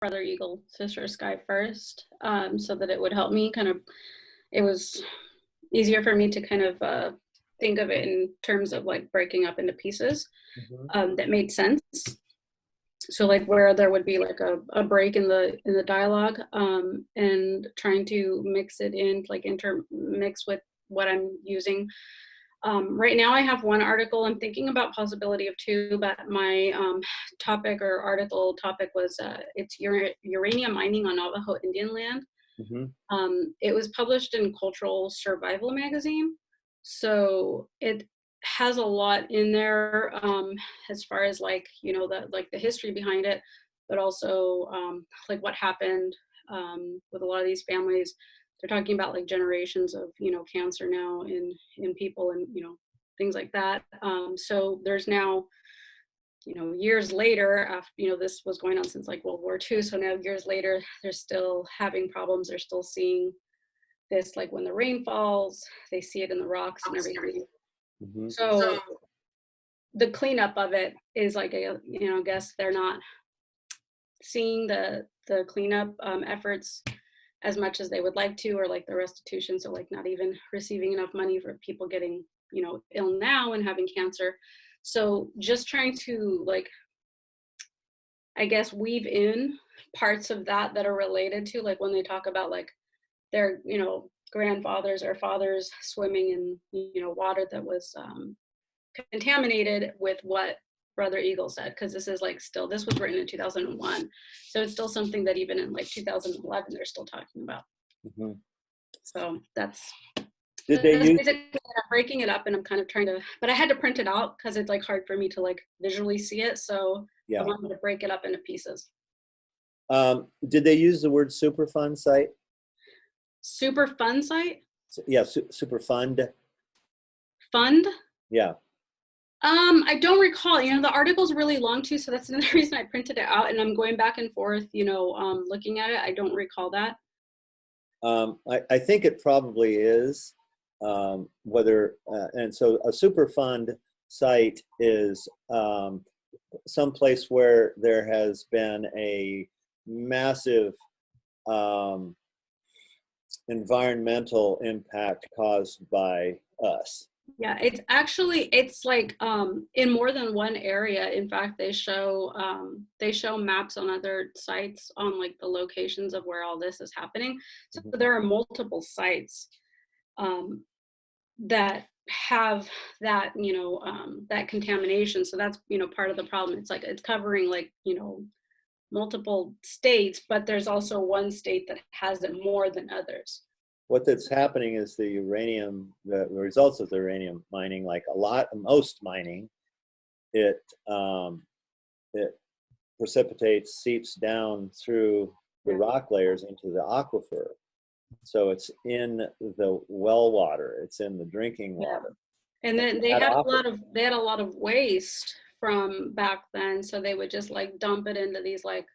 Brother Eagle, Sister Sky first, so that it would help me kind of, it was easier for me to kind of think of it in terms of like breaking up into pieces that made sense. So like where there would be like a break in the dialogue, and trying to mix it in, like intermix with what I'm using. Right now I have one article. I'm thinking about possibility of two, but my topic or article topic was it's uranium mining on Navajo Indian land. It was published in Cultural Survival magazine. So it has a lot in there, as far as like, you know, the history behind it, but also like what happened with a lot of these families. They're talking about like generations of, you know, cancer now in people, and, you know, things like that. So there's now, you know, years later, after, you know, this was going on since like World War II. So now years later, they're still having problems. They're still seeing this, like when the rain falls, they see it in the rocks and everything. So the cleanup of it is like a, you know, I guess they're not seeing the cleanup efforts as much as they would like to, or like the restitution. So like not even receiving enough money for people getting, you know, ill now and having cancer. So just trying to, like, I guess, weave in parts of that that are related to, like when they talk about like their, you know, grandfathers or fathers swimming in, you know, water that was contaminated with what Brother Eagle said, because this is like still, this was written in 2001. So it's still something that even in like 2011, they're still talking about. So that's basically, I'm breaking it up, and I'm kind of trying to, but I had to print it out because it's like hard for me to like visually see it. So I wanted to break it up into pieces. Did they use the word Superfund site? Superfund site? Yeah, Superfund. Fund? Yeah. I don't recall. You know, the article's really long too, so that's another reason I printed it out, and I'm going back and forth, you know, looking at it. I don't recall that. I think it probably is. Whether and so a Superfund site is some place where there has been a massive environmental impact caused by us. Yeah, it's actually, it's like in more than one area. In fact, they show maps on other sites on like the locations of where all this is happening. So there are multiple sites that have that, you know, that contamination. So that's, you know, part of the problem. It's like it's covering like, you know, multiple states, but there's also one state that has it more than others. What that's happening is the results of the uranium mining, like most mining, it precipitates, seeps down through the rock layers into the aquifer. So it's in the well water, it's in the drinking water. And then they had a lot of waste from back then, so they would just like dump it into these like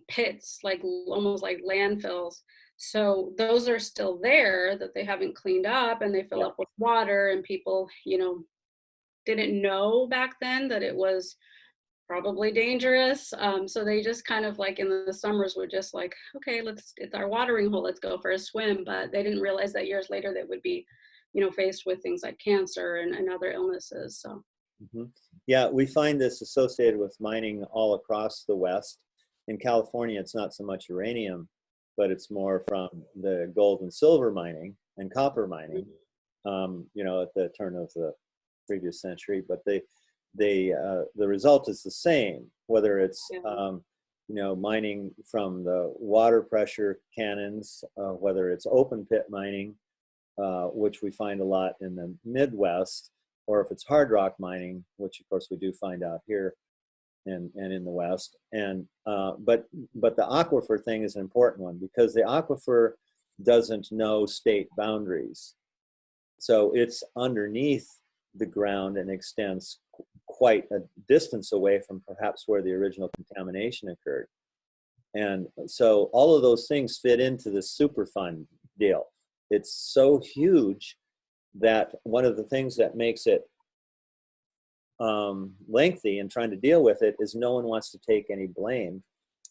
pits, like almost like landfills. So those are still there that they haven't cleaned up, and they fill up with water, and people, you know, didn't know back then that it was probably dangerous. So they just kind of like in the summers were just like, okay, it's our watering hole, let's go for a swim. But they didn't realize that years later they would be, you know, faced with things like cancer and other illnesses. So yeah, we find this associated with mining all across the West. In California, it's not so much uranium, but it's more from the gold and silver mining and copper mining, you know, at the turn of the previous century. But the result is the same, whether it's you know, mining from the water pressure cannons, whether it's open pit mining, which we find a lot in the Midwest, or if it's hard rock mining, which of course we do find out here and in the West. And but the aquifer thing is an important one, because the aquifer doesn't know state boundaries. So it's underneath the ground and extends quite a distance away from perhaps where the original contamination occurred. And so all of those things fit into the Superfund deal. It's so huge that one of the things that makes it lengthy and trying to deal with it is no one wants to take any blame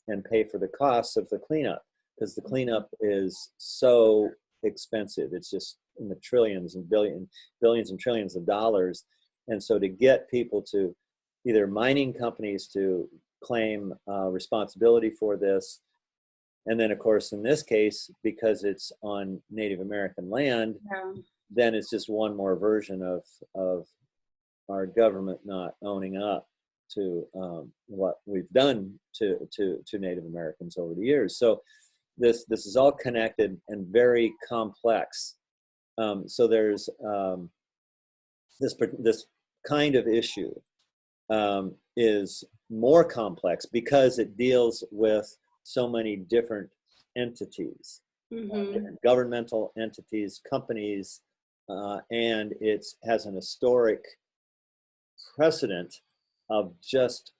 and pay for the costs of the cleanup, because the cleanup is so expensive. It's just in the trillions and billions and trillions of dollars. And so to get people to, either mining companies to claim responsibility for this, and then of course in this case, because it's on Native American land, then it's just one more version of our government not owning up to what we've done to Native Americans over the years. So this is all connected and very complex. So there's this kind of issue is more complex because it deals with so many different entities, different governmental entities, companies, and it has an historic precedent of just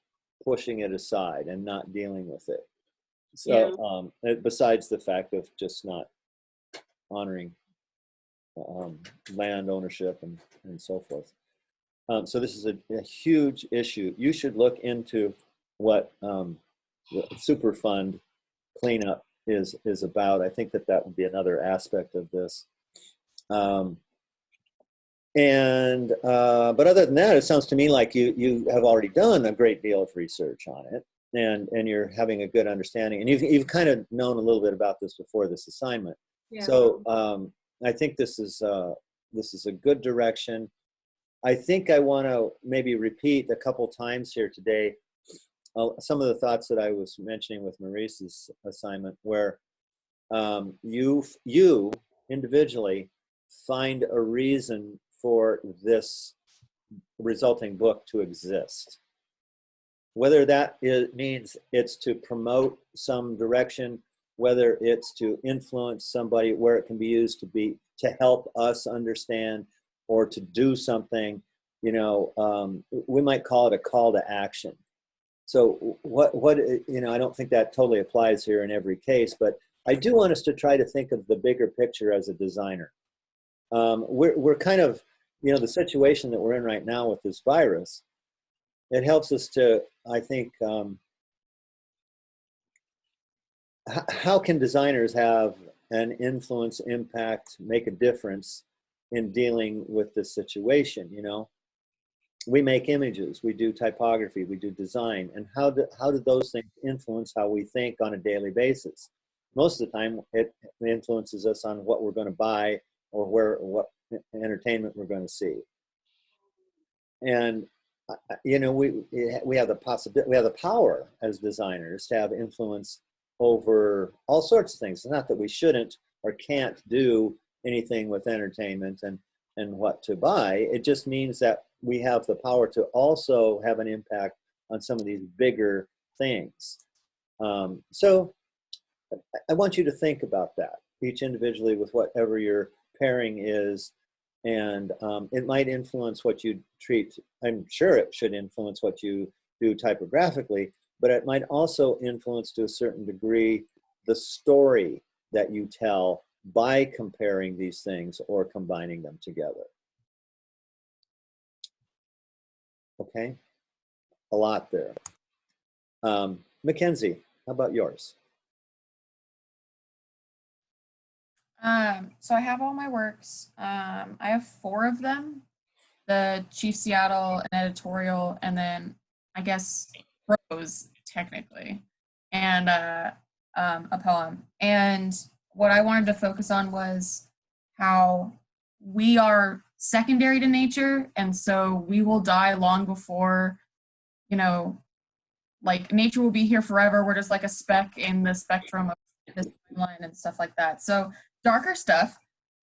pushing it aside and not dealing with it. So besides the fact of just not honoring land ownership and so forth. So this is a huge issue. You should look into what the Superfund cleanup is about. I think that would be another aspect of this. But other than that, it sounds to me like you have already done a great deal of research on it, and you're having a good understanding, and you've kind of known a little bit about this before this assignment. Yeah. So I think this is a good direction. I think I want to maybe repeat a couple times here today some of the thoughts that I was mentioning with Maurice's assignment, where you individually find a reason for this resulting book to exist. Whether that means it's to promote some direction, whether it's to influence somebody, where it can be used to help us understand or to do something, we might call it a call to action. So what I don't think that totally applies here in every case, but I do want us to try to think of the bigger picture as a designer. We're kind of, the situation that we're in right now with this virus, it helps us to, I think, how can designers have an influence, impact, make a difference in dealing with this situation? We make images, we do typography, we do design, and how do those things influence how we think on a daily basis? Most of the time, it influences us on what we're going to buy or what entertainment we're going to see. And we have the possibility, we have the power as designers to have influence over all sorts of things. It's not that we shouldn't or can't do anything with entertainment and what to buy. It just means that we have the power to also have an impact on some of these bigger things. So I want you to think about that, each individually with whatever your pairing is, and it might influence what you treat. I'm sure it should influence what you do typographically, but it might also influence to a certain degree the story that you tell by comparing these things or combining them together. Okay, a lot there. Mackenzie, how about yours? So I have all my works. I have 4 of them: the Chief Seattle, an editorial, and then I guess prose technically, and a poem. And what I wanted to focus on was how we are secondary to nature, and so we will die long before, like nature will be here forever. We're just like a speck in the spectrum of this timeline and stuff like that. So darker stuff.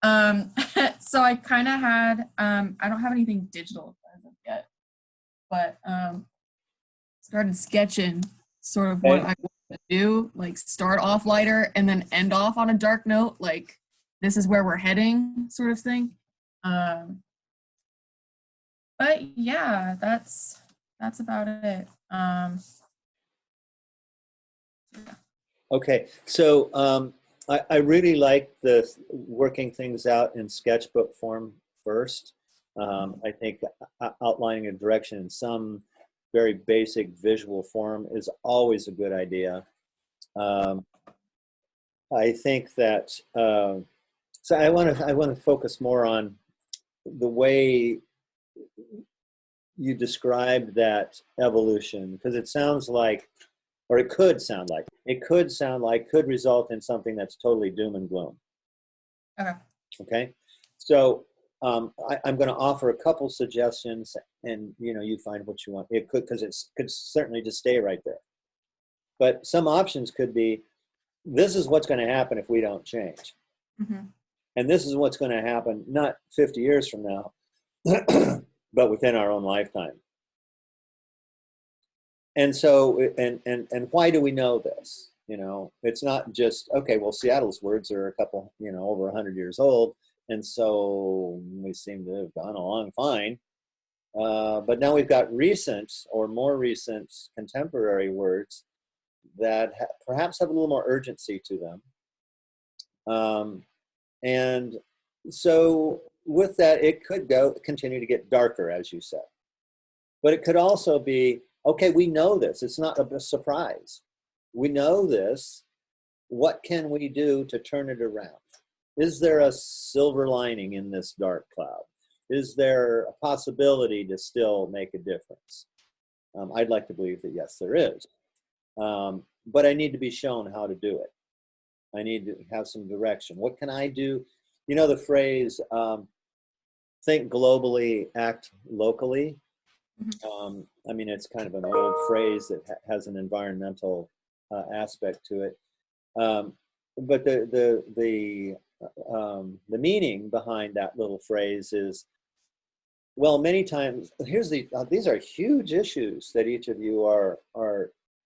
So I kind of had, I don't have anything digital as of yet, but started sketching sort of what I want to do, like start off lighter and then end off on a dark note, like this is where we're heading sort of thing. But yeah, that's about it. Yeah. Okay, so I really like the working things out in sketchbook form first. I think outlining a direction in some very basic visual form is always a good idea. Um, I think that so I want to focus more on the way you described that evolution, because it sounds like, or it could sound like, could result in something that's totally doom and gloom. Okay. Okay, so I'm going to offer a couple suggestions, and you find what you want. It could, because it could certainly just stay right there. But some options could be, this is what's going to happen if we don't change, and this is what's going to happen not 50 years from now, but within our own lifetime. And so, and why do we know this? It's not just, okay, well, Seattle's words are a couple, over 100 years old, and so we seem to have gone along fine. But now we've got recent or more recent contemporary words that perhaps have a little more urgency to them. And so with that, it could continue to get darker, as you said. But it could also be, okay, we know this. It's not a surprise. We know this. What can we do to turn it around? Is there a silver lining in this dark cloud? Is there a possibility to still make a difference? I'd like to believe that yes, there is. But I need to be shown how to do it. I need to have some direction. What can I do? The phrase, think globally, act locally. I mean, it's kind of an old phrase that has an environmental aspect to it. But the meaning behind that little phrase is, well, many times, these are huge issues that each of you are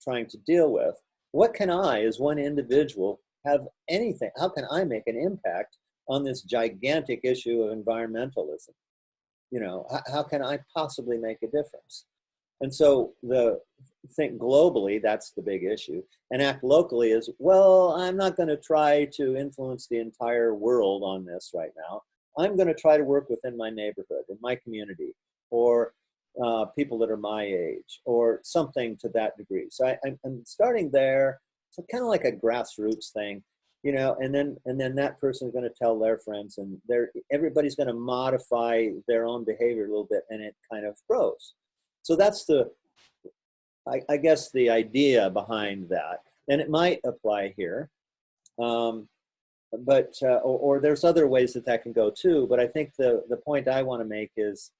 trying to deal with. What can I, as one individual, have anything? How can I make an impact on this gigantic issue of environmentalism? How can I possibly make a difference? And so think globally, that's the big issue. And act locally is, well, I'm not going to try to influence the entire world on this right now. I'm going to try to work within my neighborhood, in my community, or people that are my age, or something to that degree. So I'm starting there. So kind of like a grassroots thing, and then that person is going to tell their friends, and everybody's going to modify their own behavior a little bit, and it kind of grows. So that's I guess the idea behind that, and it might apply here, but or there's other ways that can go too. But I think the point I want to make is,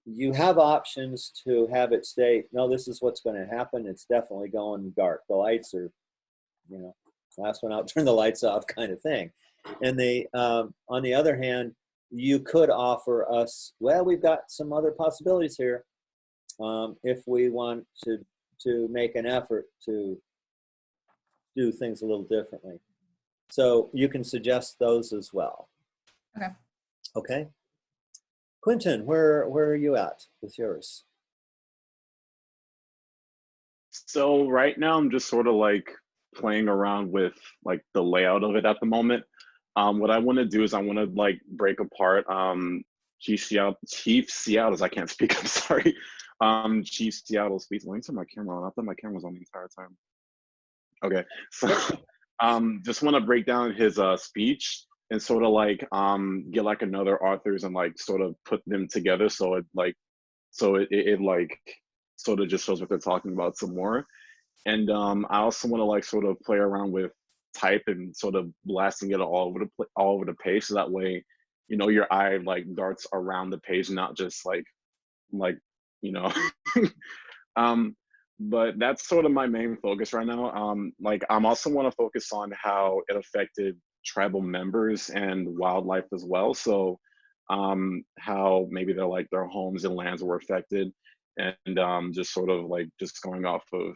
you have options to have it say, no, this is what's going to happen. It's definitely going dark. The lights are, last one out, turn the lights off kind of thing. And on the other hand, you could offer us, well, we've got some other possibilities here, if we want to make an effort to do things a little differently. So you can suggest those as well. Okay. Okay. Quentin, where are you at with yours? So right now I'm just sort of like playing around with like the layout of it at the moment. What I want to do is I want to like break apart Chief Seattle's, I can't speak, I'm sorry. Chief Seattle's speech. Let me turn my camera on. I thought my camera was on the entire time. Okay, so just want to break down his speech and sort of like get like another authors and like sort of put them together so it like sort of just shows what they're talking about some more. And I also want to like sort of play around with type and sort of blasting it all over the page, so that way your eye like darts around the page, not just like but that's sort of my main focus right now. Like I'm also want to focus on how it affected tribal members and wildlife as well. So how maybe their homes and lands were affected, and just sort of like just going off of,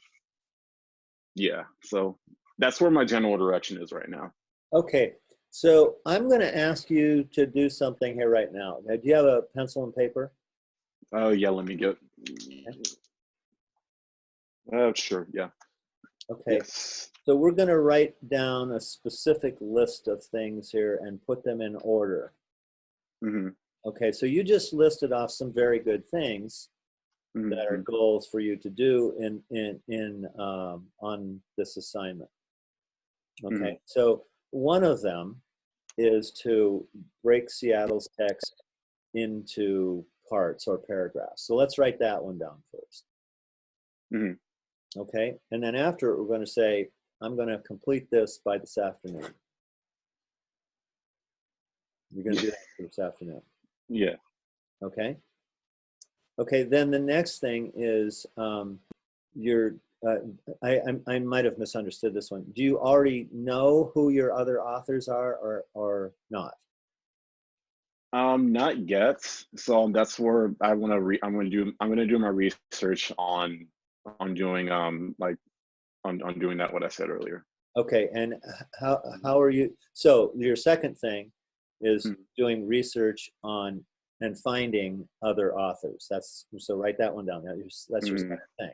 yeah. So that's where my general direction is right now. Okay, so I'm going to ask you to do something here right now. Now, do you have a pencil and paper? Oh yeah, let me get. Sure, yeah. Okay. Yes. So we're going to write down a specific list of things here and put them in order. Mm-hmm. Okay, so you just listed off some very good things. that are goals for you to do on this assignment. Okay, so one of them is to break Seattle's text into parts or paragraphs. So let's write that one down first. Okay, and then after we're going to say, I'm going to complete this by this afternoon. You're going to do that for this afternoon. Yeah. Okay. Okay, then the next thing is I might have misunderstood this one. Do you already know who your other authors are or not? Not yet. So that's where I'm gonna do my research on doing on doing that what I said earlier. Okay, and how are you? So your second thing is doing research on and finding other authors. So write that one down. That's your second thing.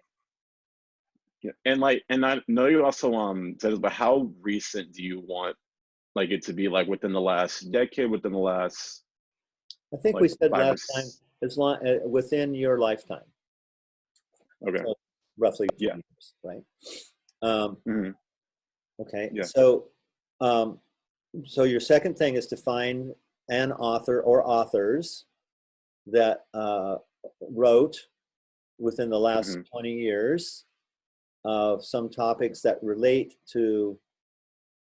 Yeah, and I know you also said, but how recent do you want it to be? Like within the last decade, within the last? I think we said last time, as long within your lifetime. Okay. So roughly 2 Yeah. years, right? Okay. Yeah. So, so your second thing is to find an author or authors that wrote within the last 20 years of some topics that relate to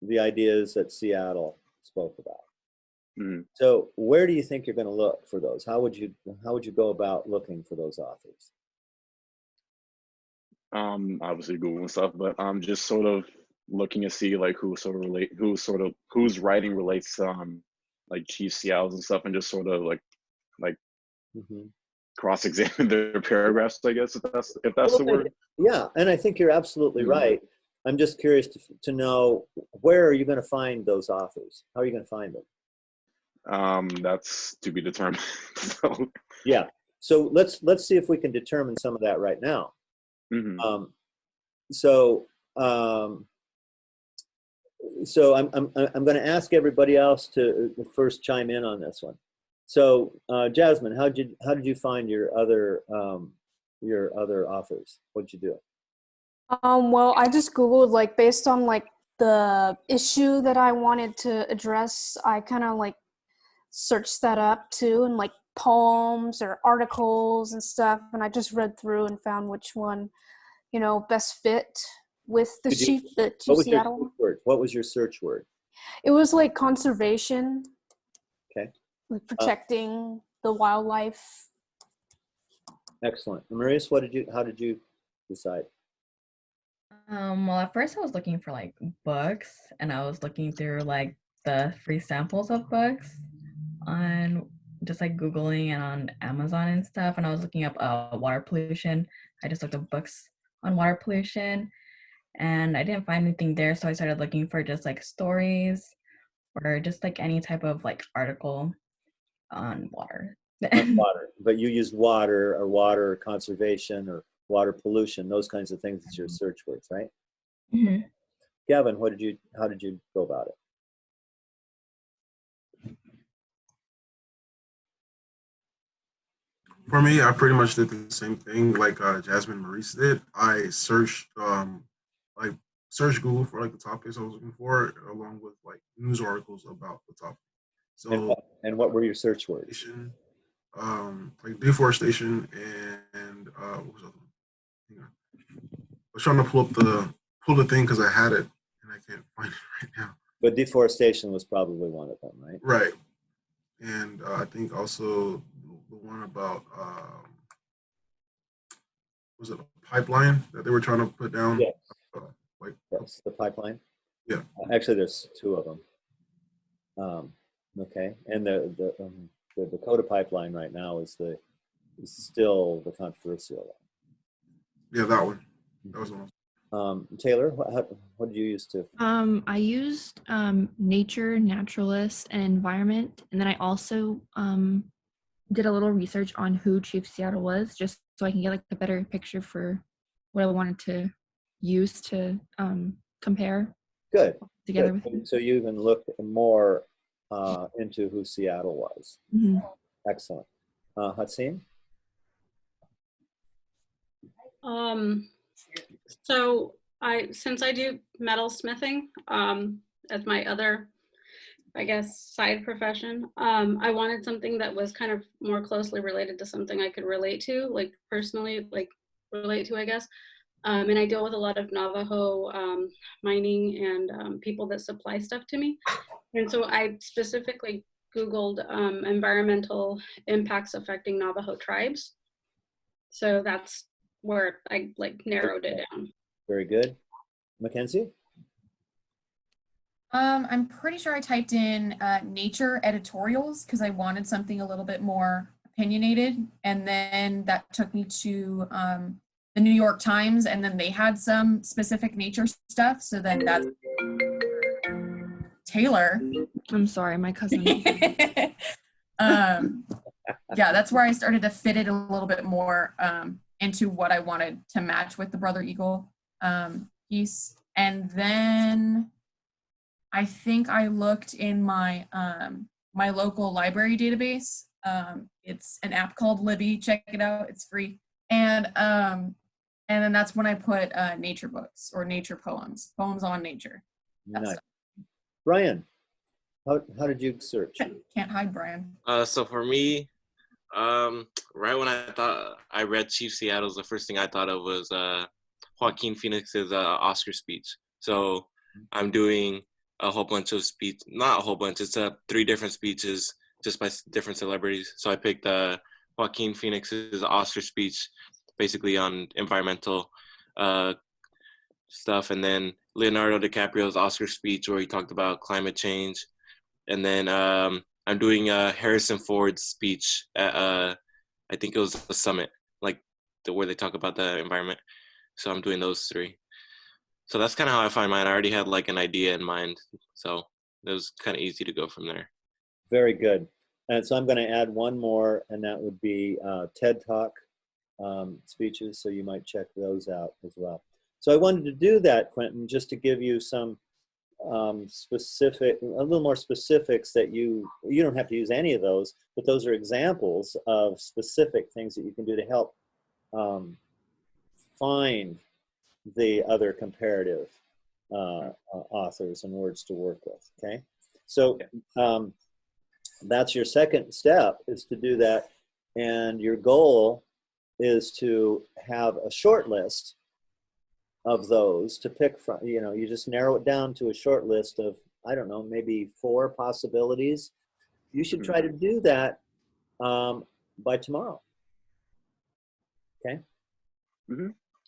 the ideas that Seattle spoke about. So where do you think you're going to look for those? How would you go about looking for those authors? Obviously Google and stuff, but just sort of looking to see like whose writing relates to like Chief Seattle's and stuff, and just sort of like cross-examine their paragraphs, I guess, if that's the word. Yeah, and I think you're absolutely right. I'm just curious to know, where are you going to find those authors? How are you going to find them? That's to be determined. So. Yeah. So let's see if we can determine some of that right now. So I'm going to ask everybody else to first chime in on this one. So Jasmine, how did you find your other authors? What'd you do? Well, I just Googled, like, based on like the issue that I wanted to address. I kind of like searched that up too, and like poems or articles and stuff, and I just read through and found which one, best fit with the Chief Seattle. What was your search word? It was like conservation. Okay. Like protecting the wildlife. Excellent. Maurice, how did you decide? Well, at first I was looking for like books, and I was looking through like the free samples of books on just like Googling and on Amazon and stuff. And I was looking up water pollution. I just looked up books on water pollution, and I didn't find anything there. So I started looking for just like stories or just like any type of like article on water. On water, but you used water conservation or water pollution, those kinds of things as your search words, right? Gavin, how did you go about it? For me, I pretty much did the same thing like Jasmine and Maurice did. I searched Google for like the topics I was looking for, along with like news articles about the topic. So and what were your search words? Like deforestation and what was the other one? Hang on. I was trying to pull the thing because I had it and I can't find it right now. But deforestation was probably one of them, right? Right. And I think also the one about was it a pipeline that they were trying to put down? Yes. Yes, the pipeline. Yeah. Actually, there's two of them. Okay, and the Dakota pipeline right now is still the controversial one. Yeah, that one. That was one. Taylor, what did you use to? I used nature, naturalist, and environment, and then I also did a little research on who Chief Seattle was, just so I can get like a better picture for what I wanted to use to compare. Good. Together Good. with. So you even looked more into who Seattle was. Excellent. Hatsine? So since I do metal smithing, as my other, I guess, side profession, I wanted something that was kind of more closely related to something I could relate to, like personally, like relate to, I guess. And I deal with a lot of Navajo mining and people that supply stuff to me. And so I specifically Googled environmental impacts affecting Navajo tribes. So that's where I like narrowed it down. Very good. Mackenzie? I'm pretty sure I typed in nature editorials because I wanted something a little bit more opinionated. And then that took me to the New York Times, and then they had some specific nature stuff. So then that's Taylor. I'm sorry, my cousin. Yeah, that's where I started to fit it a little bit more into what I wanted to match with the Brother Eagle piece. And then I think I looked in my my local library database. It's an app called Libby. Check it out; it's free. And then that's when I put nature books or nature poems on nature. Nice. Brian, how did you search? Can't hide, Brian. So for me, right when I read Chief Seattle's, the first thing I thought of was Joaquin Phoenix's Oscar speech. So I'm doing a whole bunch of speech, not a whole bunch, it's 3 different speeches just by different celebrities. So I picked Joaquin Phoenix's Oscar speech, basically on environmental stuff, and then Leonardo DiCaprio's Oscar speech where he talked about climate change, and then I'm doing Harrison Ford's speech at I think it was a summit, like where they talk about the environment. So I'm doing those 3. So that's kind of how I find mine. I already had like an idea in mind, so it was kind of easy to go from there. Very good. And so I'm going to add one more, and that would be TED Talk speeches. So you might check those out as well. So I wanted to do that, Quentin, just to give you some a little more specifics that you don't have to use any of those, but those are examples of specific things that you can do to help find the other comparative authors and words to work with. Okay, so that's your second step, is to do that, and your goal is to have a short list of those to pick from. You just narrow it down to a short list of, I don't know, maybe 4 possibilities. You should try to do that by tomorrow. Okay.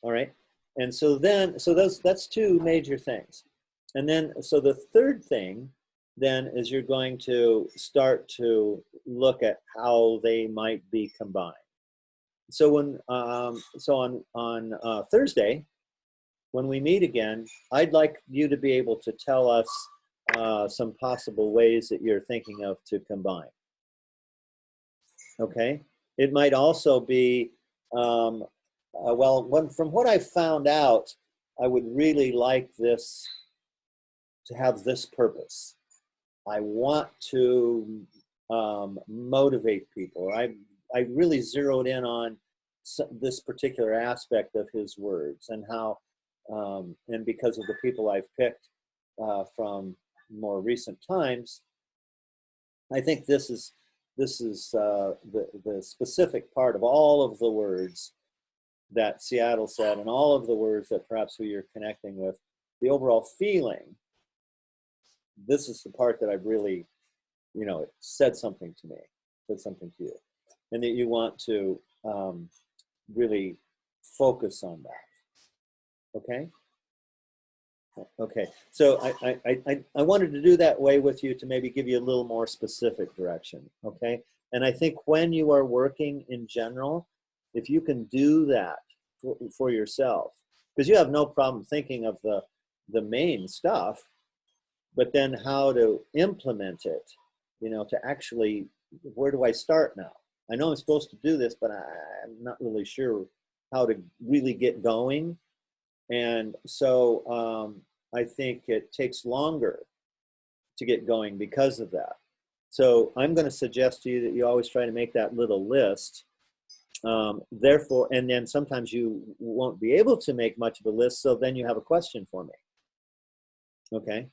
All right. And so that's 2 major things. And then, so the third thing then is you're going to start to look at how they might be combined. So on Thursday, when we meet again, I'd like you to be able to tell us some possible ways that you're thinking of to combine. Okay. It might also be, from what I found out, I would really like this to have this purpose. I want to motivate people. I really zeroed in on this particular aspect of his words, and how, and because of the people I've picked from more recent times, I think this is the specific part of all of the words that Seattle said, and all of the words that perhaps who you're connecting with, the overall feeling. This is the part that I've really, it said something to me, said something to you, and that you want to really focus on that. Okay. Okay. So I wanted to do that way with you to maybe give you a little more specific direction. Okay. And I think when you are working in general, if you can do that for yourself, because you have no problem thinking of the main stuff, but then how to implement it, to actually, where do I start now? I know I'm supposed to do this, but I'm not really sure how to really get going. And so I think it takes longer to get going because of that. So I'm going to suggest to you that you always try to make that little list Therefore, and then sometimes you won't be able to make much of a list, so then you have a question for me. Okay.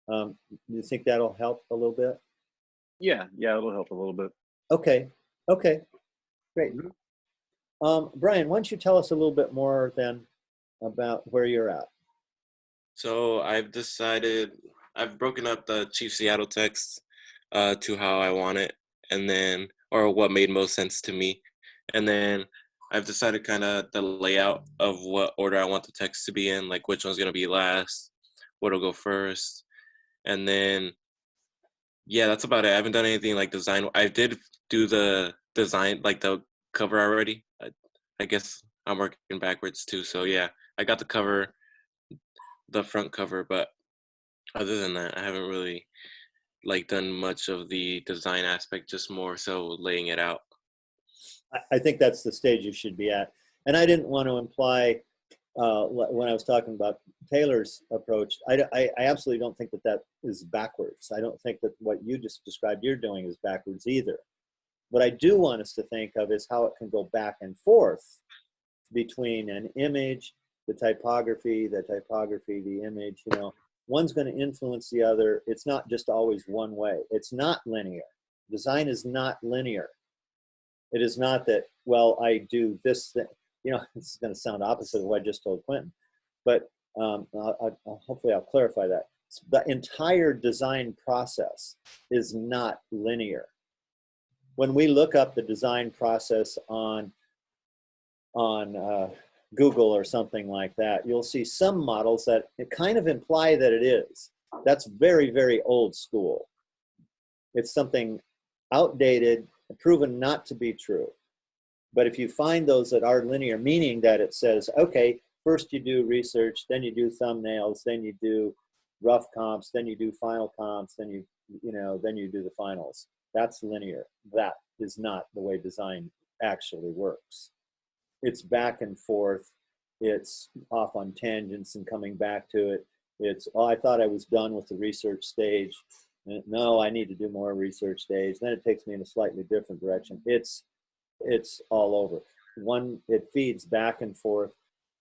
Do you think that'll help a little bit? Yeah, it'll help a little bit. Okay, okay, great. Brian, why don't you tell us a little bit more then about where you're at? So I've broken up the Chief Seattle text to how I want it, and then, or what made most sense to me. And then I've decided kind of the layout of what order I want the text to be in, like which one's going to be last, what'll go first. And then, yeah, that's about it. I haven't done anything like design. I did do the design, like the cover already. I guess I'm working backwards too. So yeah, I got the cover, the front cover, but other than that, I haven't really like done much of the design aspect, just more so laying it out. I think that's the stage you should be at. And I didn't want to imply when I was talking about Taylor's approach, I absolutely don't think that that is backwards. I don't think that what you just described you're doing is backwards either. What I do want us to think of is how it can go back and forth between an image, the typography, the image, you know, one's going to influence the other. It's not just always one way. It's not linear. Design is not linear. It is not that, well, I do this thing. You know, it's going to sound opposite of what I just told Quentin, but hopefully I'll clarify that. The entire design process is not linear. When we look up the design process on Google or something like that, you'll see some models that kind of imply that it is. That's very, very old school. It's something outdated, proven not to be true. But if you find those that are linear, meaning that it says, okay, first you do research, then you do thumbnails, then you do rough comps, then you do final comps, then you do the finals. That's linear. That is not the way design actually works. It's back and forth. It's off on tangents and coming back to it. It's, oh, I thought I was done with the research stage. No, I need to do more research stage. Then it takes me in a slightly different direction. It's all over. It feeds back and forth.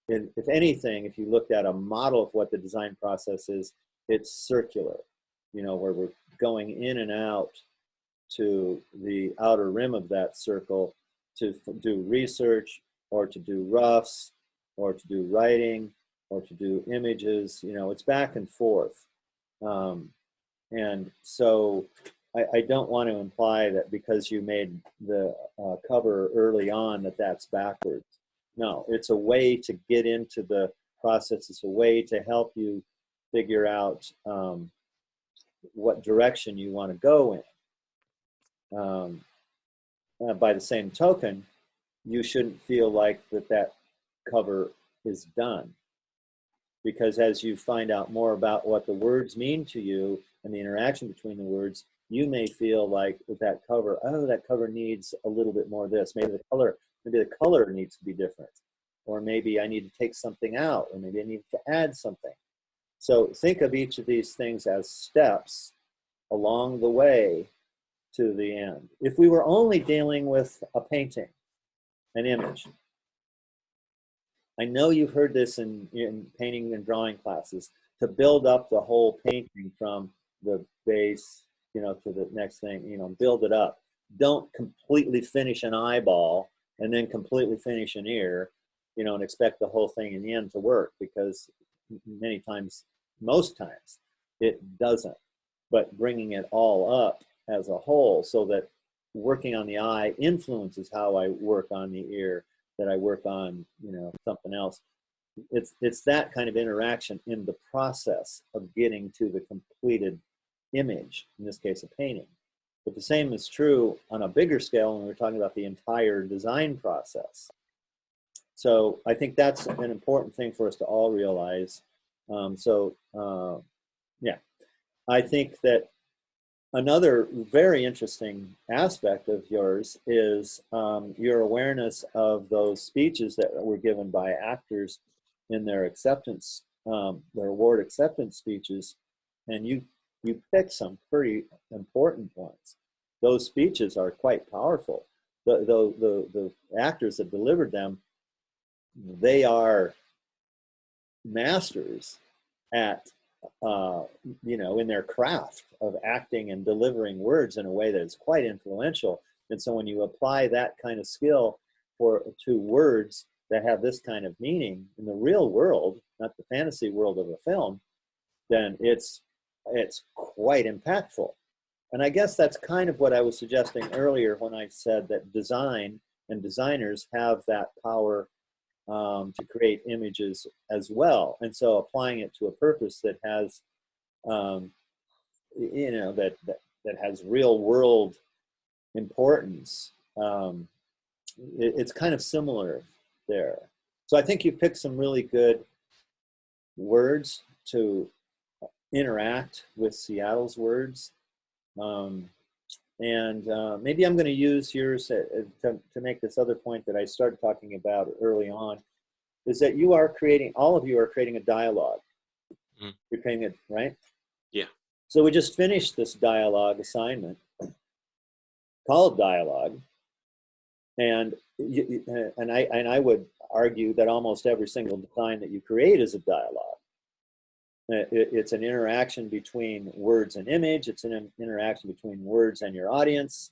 And if anything, if you looked at a model of what the design process is, it's circular, you know, where we're going in and out to the outer rim of that circle to do research or to do roughs or to do writing or to do images. You know, it's back and forth. And so I don't want to imply that because you made the cover early on that that's backwards. No, it's a way to get into the process. It's a way to help you figure out what direction you want to go in. By the same token, you shouldn't feel like that cover is done. Because as you find out more about what the words mean to you and the interaction between the words, you may feel like with that cover, oh, that cover needs a little bit more of this. Maybe the color needs to be different. Or maybe I need to take something out, or maybe I need to add something. So think of each of these things as steps along the way to the end. If we were only dealing with a painting, an image, I know you've heard this in painting and drawing classes, to build up the whole painting from the base, you know, to the next thing, you know, build it up. Don't completely finish an eyeball and then completely finish an ear, you know, and expect the whole thing in the end to work, because many times, most times, it doesn't. But bringing it all up as a whole so that working on the eye influences how I work on the ear, that I work on, you know, something else. It's that kind of interaction in the process of getting to the completed image, in this case, a painting. But the same is true on a bigger scale when we're talking about the entire design process. So I think that's an important thing for us to all realize. Yeah, I think that another very interesting aspect of yours is your awareness of those speeches that were given by actors in their acceptance, their award acceptance speeches, and you picked some pretty important ones. Those speeches are quite powerful. the actors that delivered them, they are masters at, you know, in their craft of acting and delivering words in a way that is quite influential. And so when you apply that kind of skill to words that have this kind of meaning in the real world, not the fantasy world of a film, then it's quite impactful. And I guess that's kind of what I was suggesting earlier when I said that design and designers have that power to create images as well. And so applying it to a purpose that has, you know, that has real world importance, it's kind of similar there. So I think you picked some really good words to interact with Seattle's words. Maybe I'm going to use yours to make this other point that I started talking about early on, is that you are creating, all of you are creating a dialogue. Mm. You're creating it, right? Yeah. So we just finished this dialogue assignment called dialogue. And I would argue that almost every single design that you create is a dialogue. It's an interaction between words and image. It's an interaction between words and your audience.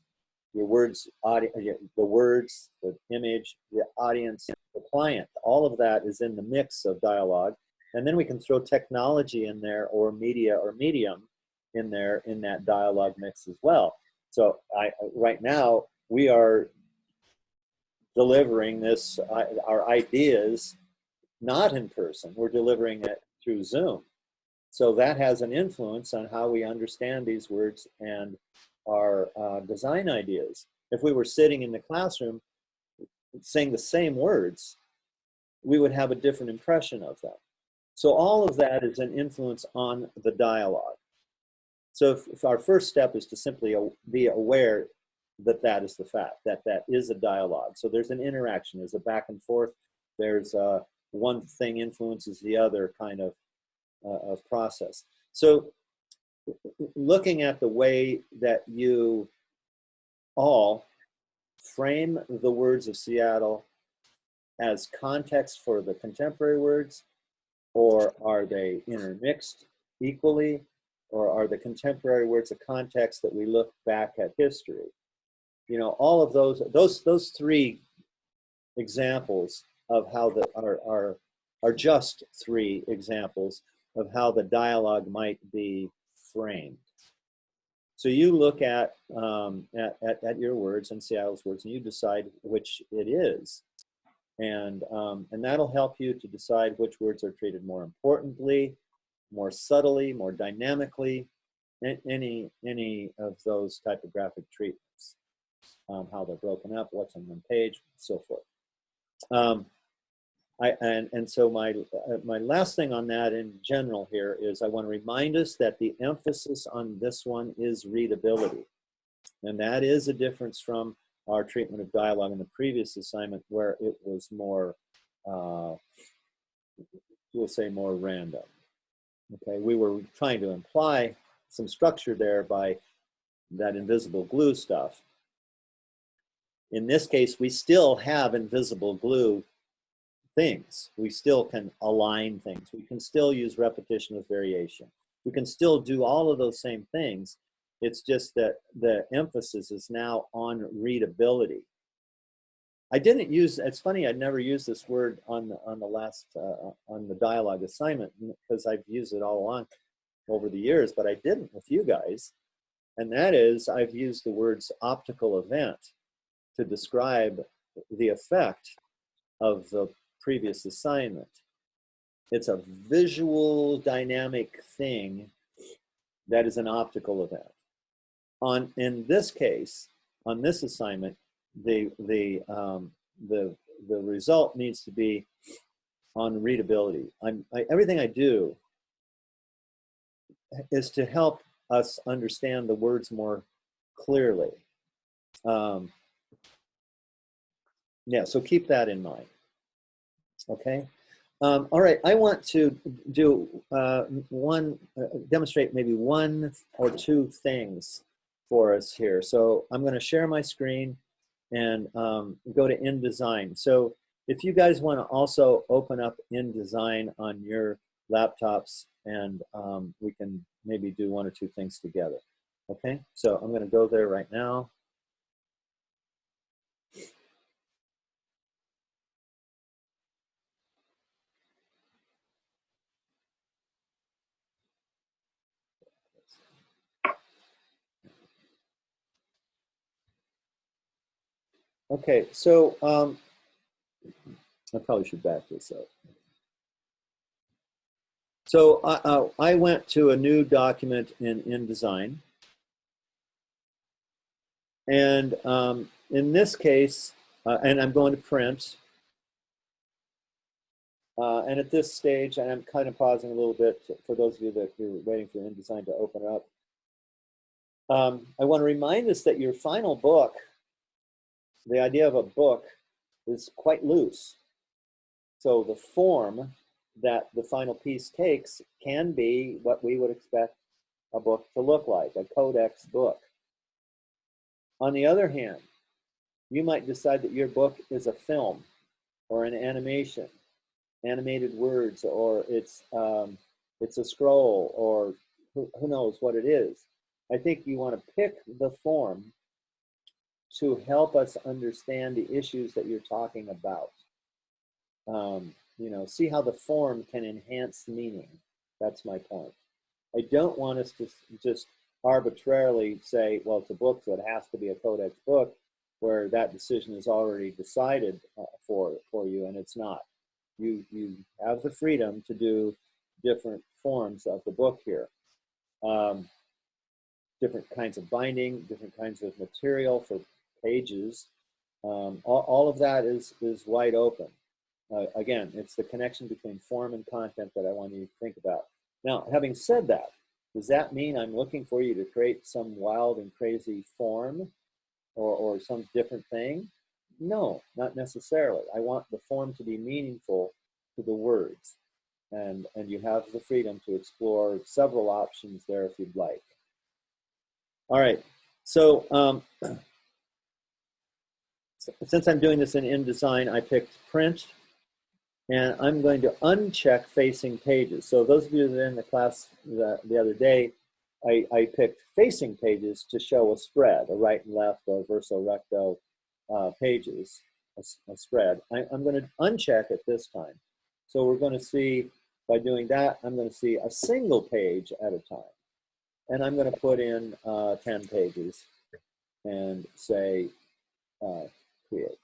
Your words, the words, the image, the audience, the client. All of that is in the mix of dialogue. And then we can throw technology in there, or media or medium in there, in that dialogue mix as well. So right now we are delivering this, our ideas, not in person. We're delivering it through Zoom. So that has an influence on how we understand these words and our design ideas. If we were sitting in the classroom saying the same words, we would have a different impression of them. So all of that is an influence on the dialogue. So if our first step is to simply be aware that that is the fact, that that is a dialogue. So there's an interaction, there's a back and forth, there's one thing influences the other kind of process. So looking at the way that you all frame the words of Seattle as context for the contemporary words, or are they intermixed equally, or are the contemporary words a context that we look back at history? You know, all of those three examples of how are just three examples of how the dialogue might be framed. So you look at your words and Seattle's words, and you decide which it is, and that'll help you to decide which words are treated more importantly, more subtly, more dynamically, any of those typographic treatments, how they're broken up, what's on one page, so forth. So my last thing on that in general here is I want to remind us that the emphasis on this one is readability. And that is a difference from our treatment of dialogue in the previous assignment, where it was more, we'll say more random. Okay, we were trying to imply some structure there by that invisible glue stuff. In this case, we still have invisible glue things. We still can align things. We can still use repetition with variation. We can still do all of those same things. It's just that the emphasis is now on readability. I didn't use, it's funny, I'd never used this word on the last, on the dialogue assignment, because I've used it all along over the years, but I didn't with you guys. And that is, I've used the words optical event to describe the effect of the previous assignment. It's a visual dynamic thing that is an optical event. In this case, on this assignment, the result needs to be on readability. Everything I do is to help us understand the words more clearly. Yeah, so keep that in mind. Okay. All right, I want to do demonstrate maybe one or two things for us here. So I'm going to share my screen, and go to InDesign. So if you guys want to also open up InDesign on your laptops, and we can maybe do one or two things together. Okay, so I'm going to go there right now. Okay, so I probably should back this up. So I went to a new document in InDesign. And in this case, and I'm going to print. And at this stage, and I'm kind of pausing a little bit for those of you that are waiting for InDesign to open up. I want to remind us that your final book, the idea of a book, is quite loose. So the form that the final piece takes can be what we would expect a book to look like, a codex book. On the other hand, you might decide that your book is a film or an animation, animated words, or it's a scroll, or who knows what it is. I think you want to pick the form to help us understand the issues that you're talking about. You know, see how the form can enhance meaning. That's my point. I don't want us to just arbitrarily say, well, it's a book, so it has to be a codex book, where that decision is already decided for you, and it's not. You have the freedom to do different forms of the book here. Different kinds of binding, different kinds of material for pages. All of that is wide open. Again, it's the connection between form and content that I want you to think about. Now, having said that, does that mean I'm looking for you to create some wild and crazy form or some different thing? No, not necessarily. I want the form to be meaningful to the words. And you have the freedom to explore several options there if you'd like. All right, so since I'm doing this in InDesign, I picked print, and I'm going to uncheck facing pages. So those of you that are in the class the other day, I picked facing pages to show a spread, a right and left, or verso recto pages, a spread. I'm going to uncheck it this time. So we're going to see, by doing that, I'm going to see a single page at a time. And I'm going to put in 10 pages and say create.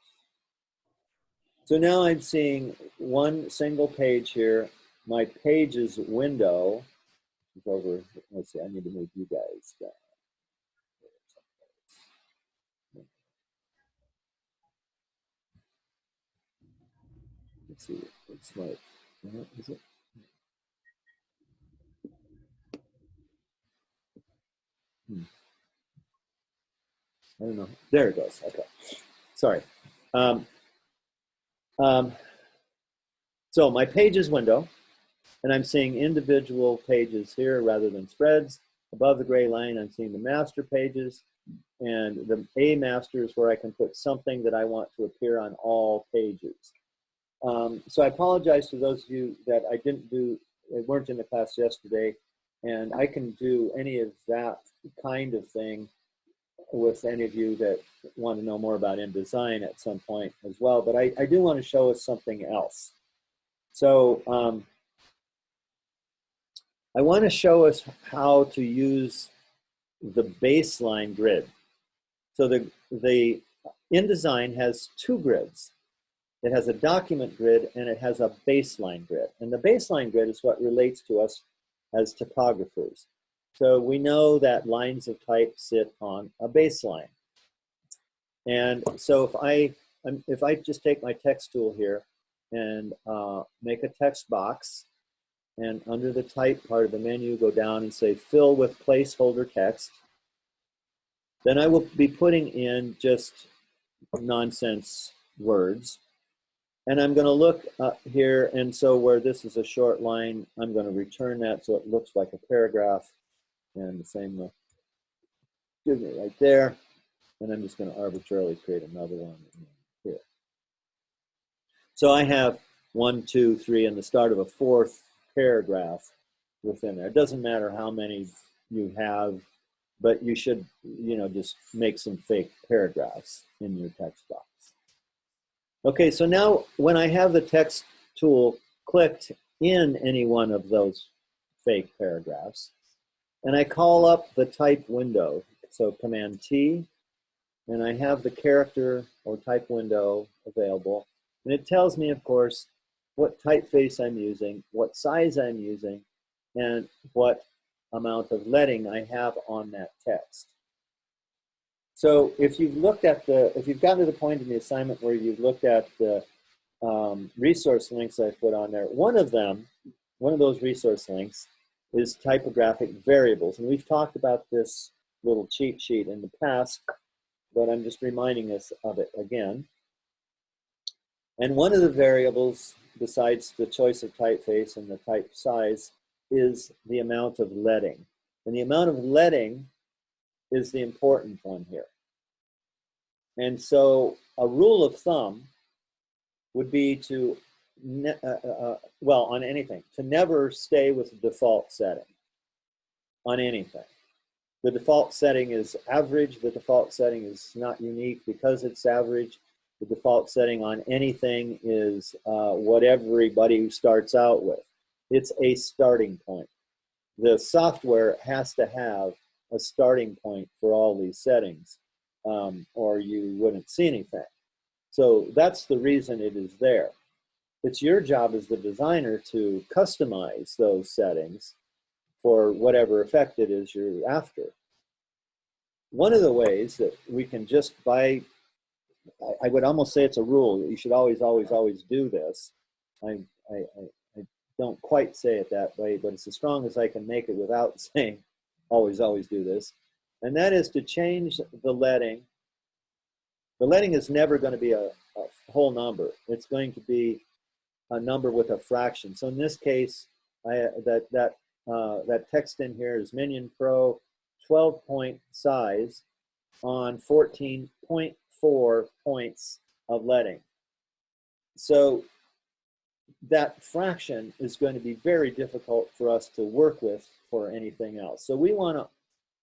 So now I'm seeing one single page here. My pages window is over. Let's see, I need to move you guys down. Let's see, it's like, is it? I don't know. There it goes. Okay. Sorry. So my pages window, and I'm seeing individual pages here rather than spreads. Above the gray line, I'm seeing the master pages, and the A master is where I can put something that I want to appear on all pages. So I apologize to those of you that I didn't do, weren't in the class yesterday, and I can do any of that kind of thing with any of you that want to know more about InDesign at some point as well, but I do want to show us something else. So I want to show us how to use the baseline grid. So the InDesign has two grids. It has a document grid and it has a baseline grid. And the baseline grid is what relates to us as typographers. So we know that lines of type sit on a baseline. And so if I just take my text tool here and make a text box, and under the type part of the menu, go down and say fill with placeholder text, then I will be putting in just nonsense words. And I'm going to look up here, and so where this is a short line, I'm going to return that so it looks like a paragraph. And the same, right there. And I'm just going to arbitrarily create another one here. So I have 1, 2, 3, and the start of a fourth paragraph within there. It doesn't matter how many you have, but you should, just make some fake paragraphs in your text box. Okay, so now when I have the text tool clicked in any one of those fake paragraphs, and I call up the type window, so Command T, and I have the character or type window available, and it tells me, of course, what typeface I'm using, what size I'm using, and what amount of leading I have on that text. So if you've gotten to the point in the assignment where you've looked at the resource links I put on there, one of those resource links is typographic variables. And we've talked about this little cheat sheet in the past, but I'm just reminding us of it again. And one of the variables, besides the choice of typeface and the type size, is the amount of leading. And the amount of leading is the important one here. And so a rule of thumb would be to, on anything, to never stay with the default setting on anything. The default setting is average. The default setting is not unique because it's average. The default setting on anything is what everybody starts out with. It's a starting point. The software has to have a starting point for all these settings, or you wouldn't see anything. So that's the reason it is there. It's your job as the designer to customize those settings for whatever effect it is you're after. One of the ways that we can just I would almost say it's a rule that you should always, always, always do this. I don't quite say it that way, but it's as strong as I can make it without saying always, always do this. And that is to change the leading. The leading is never going to be a whole number. It's going to be a number with a fraction. So in this case, that text in here is Minion Pro 12-point size on 14.4 points of leading. So that fraction is going to be very difficult for us to work with for anything else. So we want to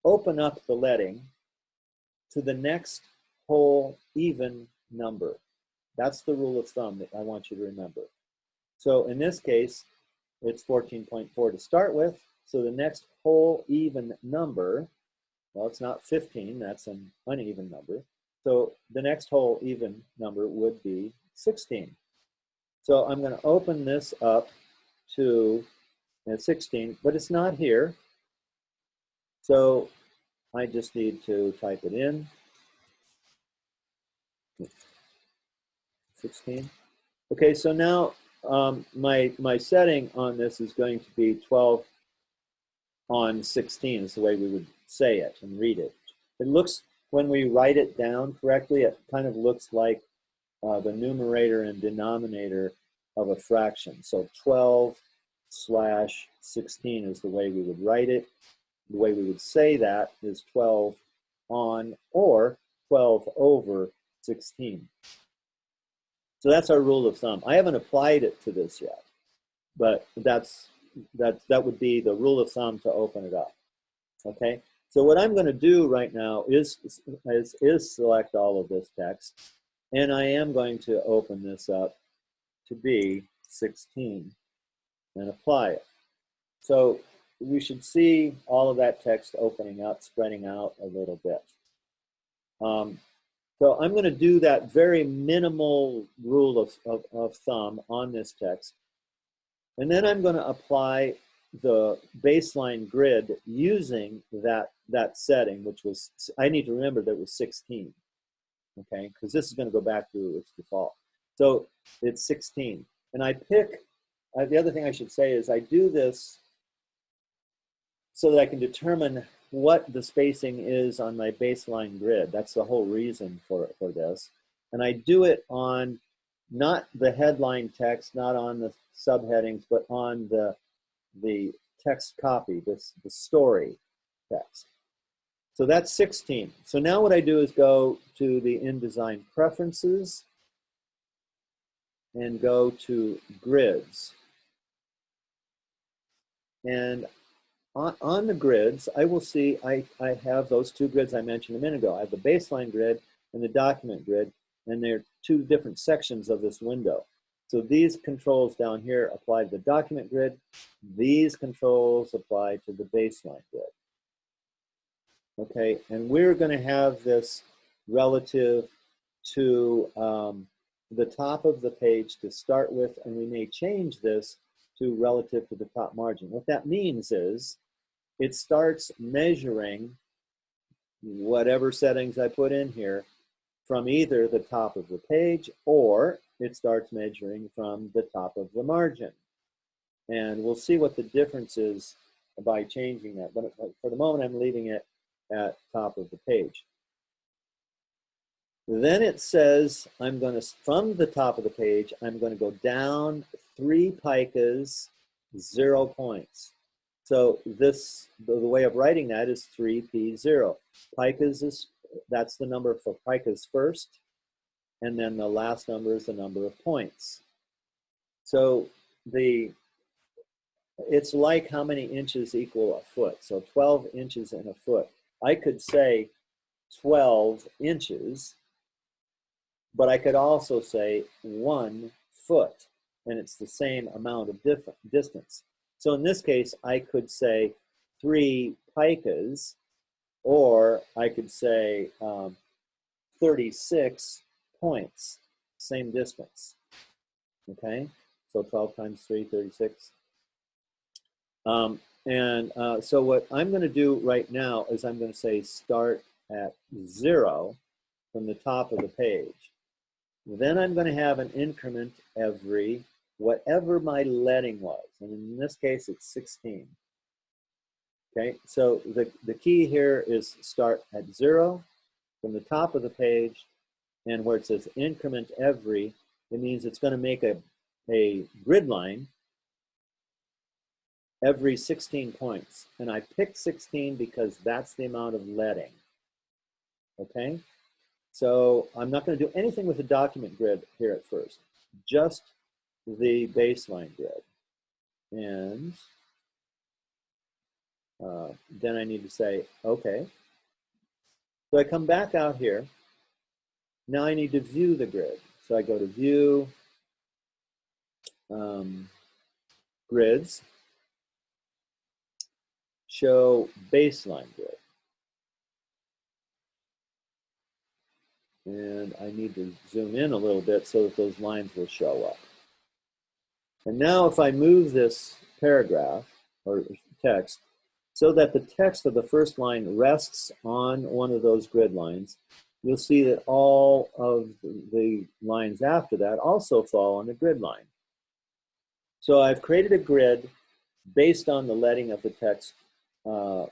open up the leading to the next whole even number. That's the rule of thumb that I want you to remember. So in this case, it's 14.4 to start with. So the next whole even number, well, it's not 15, that's an uneven number. So the next whole even number would be 16. So I'm going to open this up to 16, but it's not here. So I just need to type it in. 16. Okay, so now my setting on this is going to be 12 on 16 is the way we would say it and read it. It looks, when we write it down correctly, it kind of looks like the numerator and denominator of a fraction. So 12/16 is the way we would write it. The way we would say that is 12 on or 12 over 16. So that's our rule of thumb. I haven't applied it to this yet, but that would be the rule of thumb to open it up. Okay. So what I'm going to do right now is select all of this text, and I am going to open this up to be 16 and apply it. So we should see all of that text opening up, spreading out a little bit. So I'm going to do that very minimal rule of thumb on this text. And then I'm going to apply the baseline grid using that setting, which was, I need to remember that it was 16, okay? Because this is going to go back to its default. So it's 16. And I pick, the other thing I should say is I do this so that I can determine what the spacing is on my baseline grid. That's the whole reason for this. And I do it on not the headline text, not on the subheadings, but on the text copy, the story text. So that's 16. So now what I do is go to the InDesign Preferences and go to Grids. And on the grids, I will see I have those two grids I mentioned a minute ago. I have the baseline grid and the document grid, and they're two different sections of this window. So these controls down here apply to the document grid. These controls apply to the baseline grid. Okay, and we're going to have this relative to the top of the page to start with, and we may change this to relative to the top margin. What that means is it starts measuring whatever settings I put in here from either the top of the page, or it starts measuring from the top of the margin. And we'll see what the difference is by changing that. But for the moment, I'm leaving it at top of the page. Then it says I'm going to, from the top of the page, I'm going to go down 3 picas, 0 points. So this, the way of writing that is 3p0. Picas is, that's the number for picas first, and then the last number is the number of points. So it's like how many inches equal a foot. So 12 inches in a foot. I could say 12 inches, but I could also say 1 foot, and it's the same amount of distance. So in this case, I could say 3 picas, or I could say 36 points, same distance. Okay, so 12 times 3, 36. So what I'm going to do right now is I'm going to say start at 0 from the top of the page. Then I'm going to have an increment every whatever my leading was. And in this case, it's 16. Okay, so the key here is start at 0 from the top of the page, and where it says increment every, it means it's going to make a grid line every 16 points. And I picked 16 because that's the amount of leading. Okay, so I'm not going to do anything with the document grid here at first, just the baseline grid. And then I need to say, okay. So I come back out here. Now I need to view the grid. So I go to View, Grids, Show Baseline Grid. And I need to zoom in a little bit so that those lines will show up. And now if I move this paragraph or text so that the text of the first line rests on one of those grid lines, you'll see that all of the lines after that also fall on the grid line. So I've created a grid based on the leading of the text that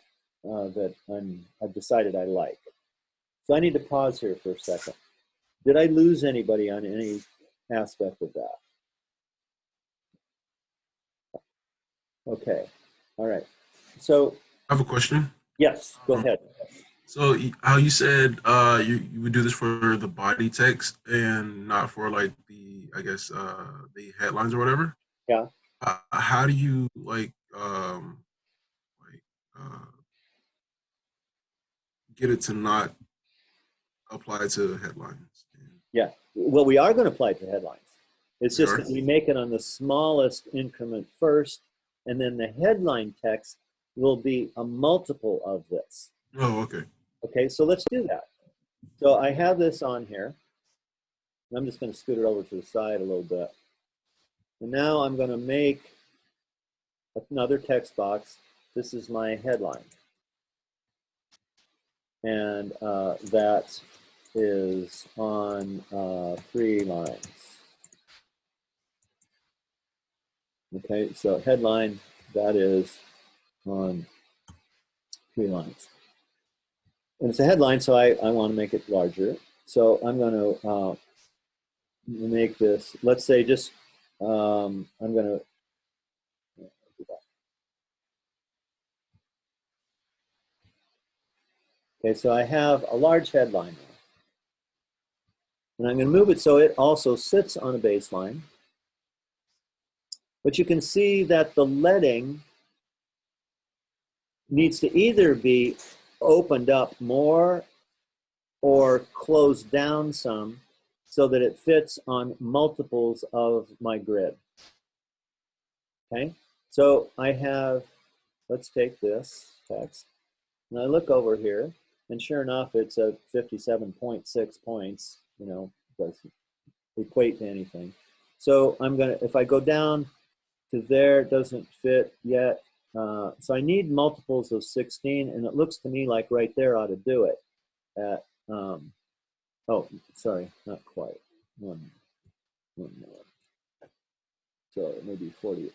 I've decided I like. So I need to pause here for a second. Did I lose anybody on any aspect of that? Okay, all right. So I have a question. yes, go ahead. So how you said you would do this for the body text and not for like the, I guess, the headlines or whatever? Yeah. How do you get it to not apply to headlines? Yeah, well, we are going to apply it to headlines. It's We just are? that we make it on the smallest increment first, and then the headline text will be a multiple of this. Oh, okay. Okay, so let's do that. So I have this on here. I'm just going to scoot it over to the side a little bit. And now I'm going to make another text box. This is my headline. And that is on 3 lines. Okay, so headline, that is on 3 lines. And it's a headline, so I want to make it larger. So I'm going to make this, let's say just, I'm going to, Okay, so I have a large headline now. And I'm going to move it so it also sits on a baseline. But you can see that the leading needs to either be opened up more or closed down some so that it fits on multiples of my grid. Okay, so I have, let's take this text, and I look over here, and sure enough, it's a 57.6 points, you know, doesn't equate to anything. So I'm gonna, if I go down to there, it doesn't fit yet. So I need multiples of 16, and it looks to me like right there ought to do it. At, oh, sorry, not quite. One more. So maybe 48.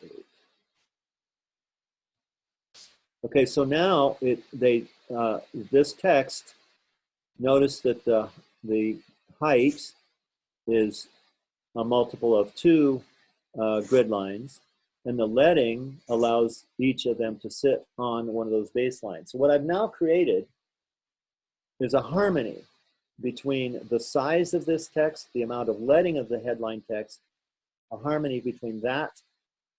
Okay, so now this text, notice that the height is a multiple of 2 grid lines, and the leading allows each of them to sit on one of those baselines. So what I've now created is a harmony between the size of this text, the amount of leading of the headline text, a harmony between that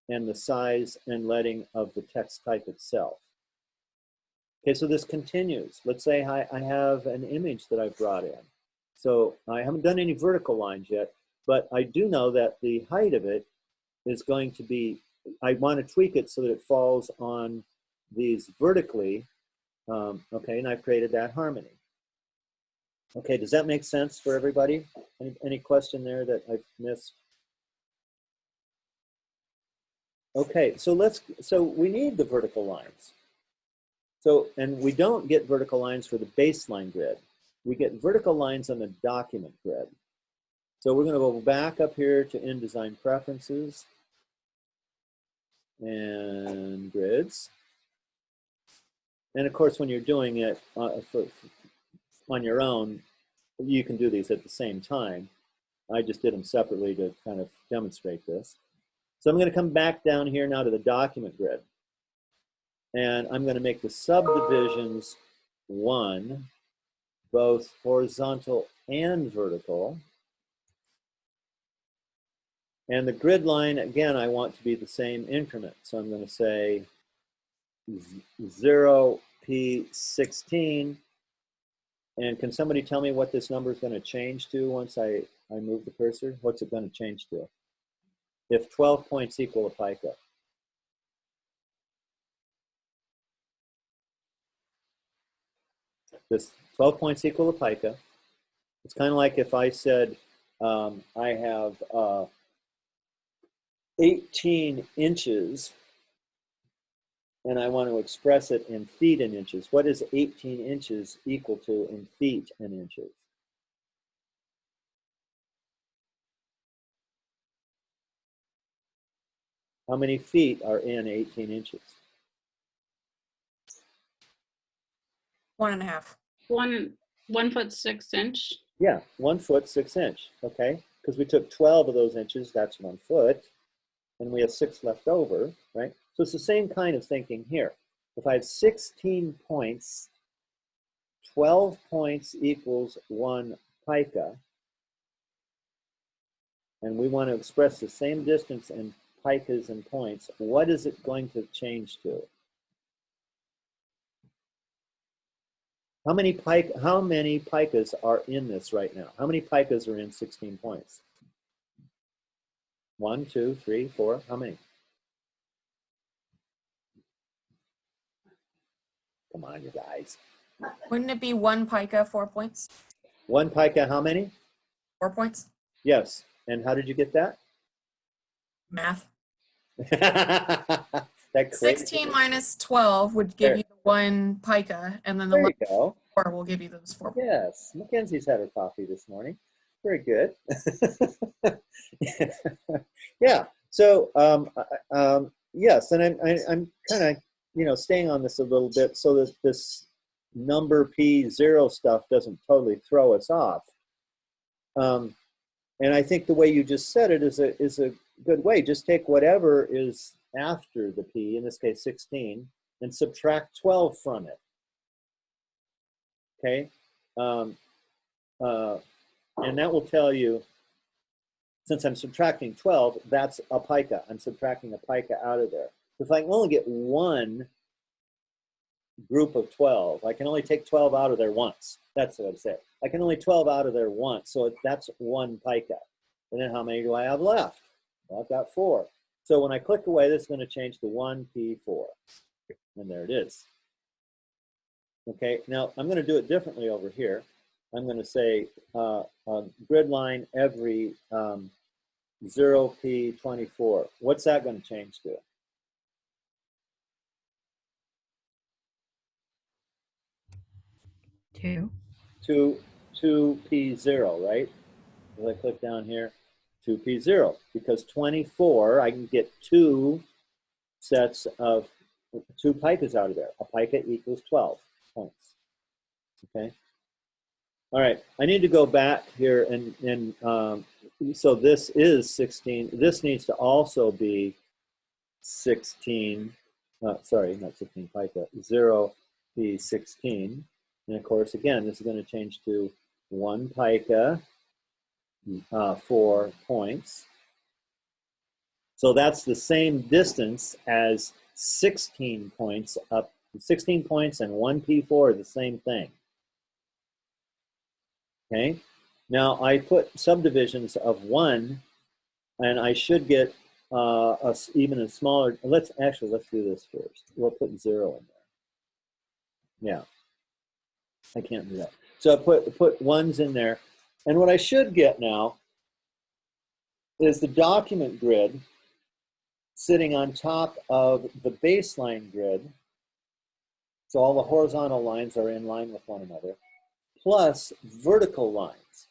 and the size and leading of the text type itself. Okay, so this continues. Let's say I have an image that I brought in. So I haven't done any vertical lines yet, but I do know that the height of it is going to be, I want to tweak it so that it falls on these vertically. Okay, and I've created that harmony. Okay, does that make sense for everybody? Any question there that I've missed? Okay, so we need the vertical lines. So, and we don't get vertical lines for the baseline grid. We get vertical lines on the document grid. So we're going to go back up here to InDesign Preferences and Grids. And of course, when you're doing it on your own, you can do these at the same time. I just did them separately to kind of demonstrate this. So I'm going to come back down here now to the document grid. And I'm going to make the subdivisions 1, both horizontal and vertical. And the grid line, again, I want to be the same increment. So I'm going to say 0p16. And can somebody tell me what this number is going to change to once I move the cursor? What's it going to change to? If 12 points equal a pica. This 12 points equal a pica. It's kind of like if I said I have 18 inches and I want to express it in feet and inches. What is 18 inches equal to in feet and inches? How many feet are in 18 inches? 1.5. 1 foot 6 inch. Yeah, 1 foot 6 inch. Okay, because we took 12 of those inches, that's 1 foot, and we have 6 left over, right? So it's the same kind of thinking here. If I have 16 points, 12 points equals 1 pica, and we want to express the same distance in picas and points, what is it going to change to? How many picas are in this right now? How many picas are in 16 points? 1, 2, 3, 4. How many? Come on, you guys. Wouldn't it be 1 pica, 4 points? 1 pica, how many? 4 points? Yes. And how did you get that? Math. That 16 minus 12 would give you the 1 pica, and then the there you go. 4 will give you those 4 points. Yes, Mackenzie's had her coffee this morning. Very good. Yeah. So yes, and I'm kind of staying on this a little bit so that this number P0 stuff doesn't totally throw us off. And I think the way you just said it is a good way. Just take whatever is after the P, in this case 16, and subtract 12 from it. okay? And that will tell you, since I'm subtracting 12, that's a pica. I'm subtracting a pica out of there. If I can only get one group of 12, I can only take 12 out of there once. That's what I'd say. I can only 12 out of there once, so that's one pica. And then how many do I have left? Well, I've got 4. So when I click away, this is going to change to 1p4. And there it is. Okay, now I'm going to do it differently over here. I'm going to say grid line every 0p24. What's that going to change to? Two. 2p0, right? If I click down here, 2p0, because 24, I can get 2 sets of 2 picas out of there. A pica equals 12 points. Okay. All right. I need to go back here and so this is 16. This needs to also be 16. Sorry, not 16 pica. 0p16. And of course, again, this is going to change to 1 pica, 4 points. So that's the same distance as 16 points up. 16 points and 1p4 are the same thing. Okay. Now I put subdivisions of 1, and I should get even a smaller. Let's do this first. We'll put 0 in there. Yeah. I can't do that. So I put 1s in there. And what I should get now is the document grid sitting on top of the baseline grid. So all the horizontal lines are in line with one another, plus vertical lines.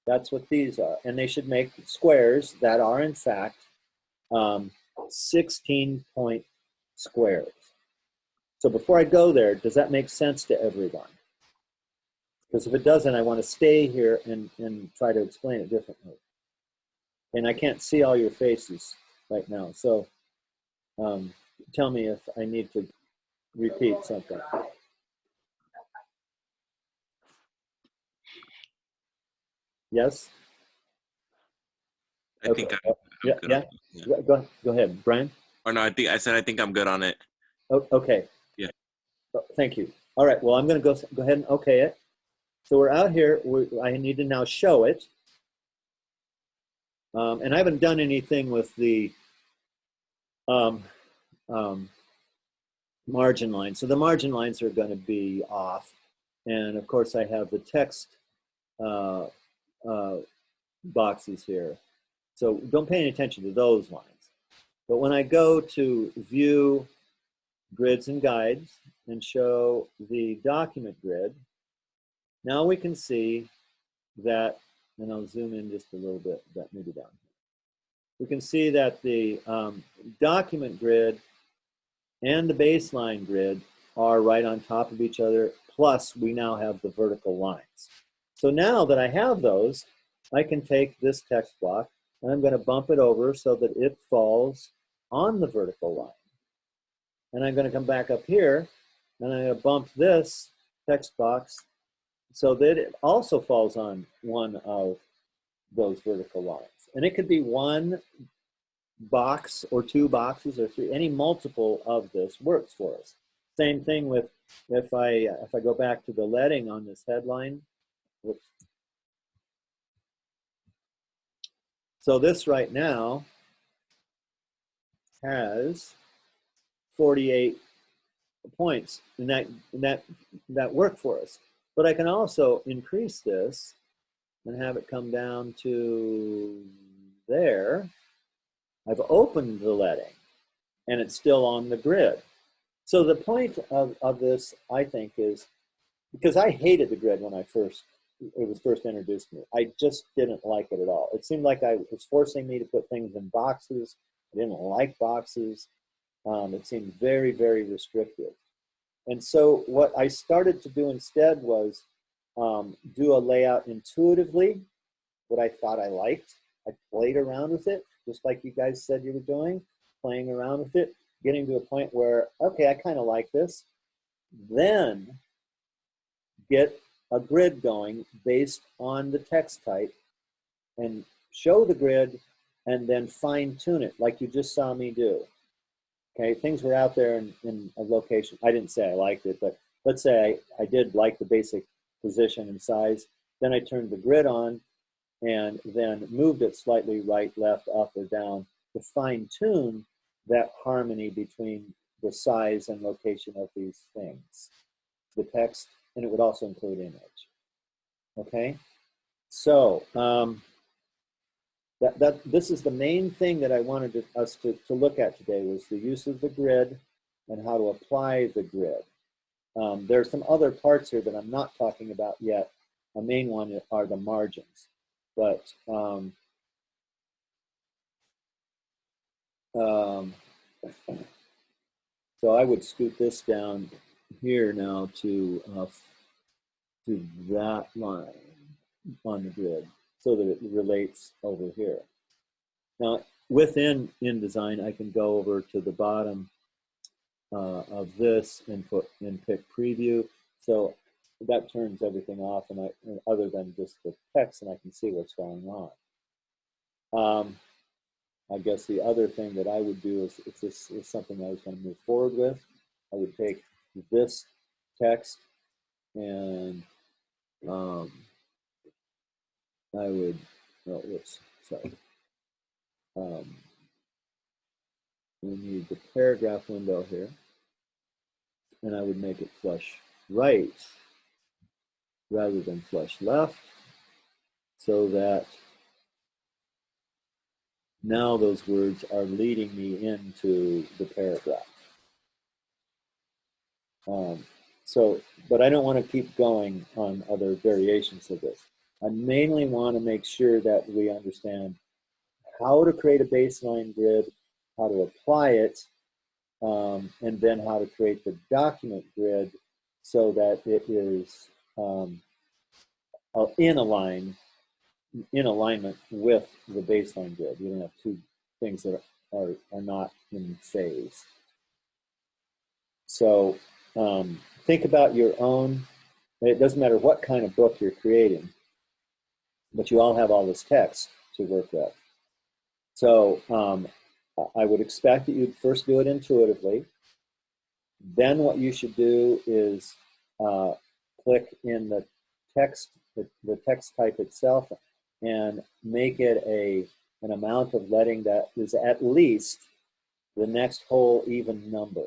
That's what these are. And they should make squares that are, in fact, 16-point squares. So before I go there, does that make sense to everyone? Because if it doesn't, I want to stay here and try to explain it differently. And I can't see all your faces right now. So tell me if I need to repeat something. Yes? I think I'm Yeah, good yeah. on it. Yeah. Go ahead, Brian. Or no, I said I think I'm good on it. Oh, okay. Yeah. Thank you. All right. Well, I'm going to go ahead and okay it. So we're out here. I need to now show it. And I haven't done anything with the margin lines. So the margin lines are going to be off. And of course, I have the text boxes here. So don't pay any attention to those lines. But when I go to view grids and guides and show the document grid, now we can see that, and I'll zoom in just a little bit, that maybe down here. We can see that the document grid and the baseline grid are right on top of each other, plus we now have the vertical lines. So now that I have those, I can take this text block and I'm going to bump it over so that it falls on the vertical line. And I'm going to come back up here and I'm going to bump this text box so that it also falls on one of those vertical lines. And it could be one box or 2 boxes or 3. Any multiple of this works for us. Same thing with if I go back to the leading on this headline. Whoops. So this right now has 48 points, and that worked for us. But I can also increase this and have it come down to there. I've opened the leading, and it's still on the grid. So the point of this, I think, is because I hated the grid when it was first introduced to me. I just didn't like it at all. It seemed like it was forcing me to put things in boxes. I didn't like boxes. It seemed very, very restrictive. And so what I started to do instead was do a layout intuitively, what I thought I liked. I played around with it, just like you guys said you were doing, playing around with it, getting to a point where, okay, I kind of like this. Then get a grid going based on the text type and show the grid and then fine tune it like you just saw me do. Okay, things were out there in a location. I didn't say I liked it, but let's say I did like the basic position and size. Then I turned the grid on and then moved it slightly right, left, up, or down to fine tune that harmony between the size and location of these things, the text, and it would also include image. Okay, so this is the main thing that I wanted us to look at today, was the use of the grid and how to apply the grid. There are some other parts here that I'm not talking about yet. A main one are the margins, but so I would scoot this down here now to that line on the grid so that it relates over here. Now, within InDesign, I can go over to the bottom of this and pick preview. So that turns everything off, and other than just the text, and I can see what's going on. I guess the other thing that I would do is, if this is something I was going to move forward with, I would take this text and I would, oh, whoops, sorry. We need the paragraph window here, and I would make it flush right rather than flush left, so that now those words are leading me into the paragraph. But I don't want to keep going on other variations of this. I mainly want to make sure that we understand how to create a baseline grid, how to apply it, and then how to create the document grid so that it is in alignment with the baseline grid. You don't have two things that are not in phase. So think about your own. It doesn't matter what kind of book you're creating, but you all have all this text to work with. So I would expect that you'd first do it intuitively. Then what you should do is click in the text, the text type itself, and make it an amount of leading that is at least the next whole even number.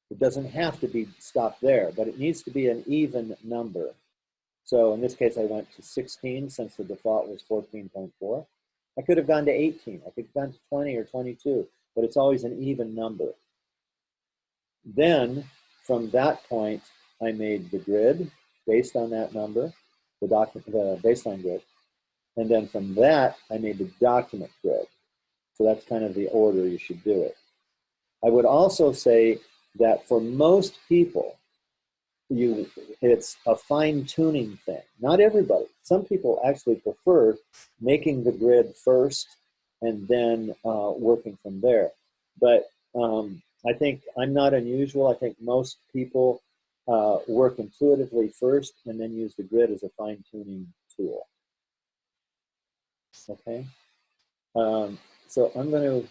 It doesn't have to be stopped there, but it needs to be an even number. So in this case, I went to 16 since the default was 14.4. I could have gone to 18. I could have gone to 20 or 22, but it's always an even number. Then from that point, I made the grid based on that number, the baseline grid. And then from that, I made the document grid. So that's kind of the order you should do it. I would also say that for most people, it's a fine-tuning thing. Not everybody. Some people actually prefer making the grid first and then working from there. But I think I'm not unusual. I think most people work intuitively first and then use the grid as a fine-tuning tool. Okay. So I'm going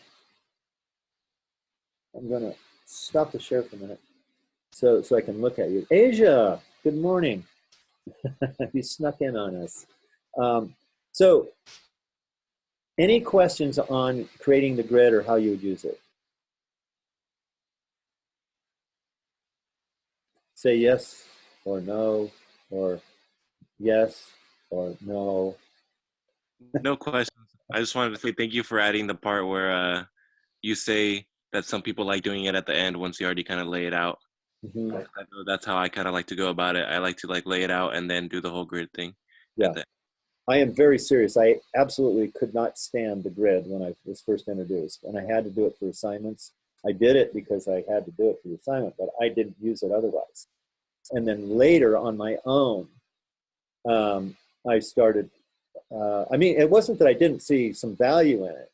to stop the share for a minute so I can look at you. Asia, good morning. You snuck in on us. So any questions on creating the grid or how you would use it? Say yes or no, or yes or no. No questions. I just wanted to say thank you for adding the part where you say that some people like doing it at the end once you already kind of lay it out. Mm-hmm. I know that's how I kind of like to go about it. I like to lay it out and then do the whole grid thing. Yeah, I am very serious. I absolutely could not stand the grid when I was first introduced, and I had to do it for assignments. I did it because I had to do it for the assignment, but I didn't use it otherwise. And then later on my own, I started, I mean, it wasn't that I didn't see some value in it.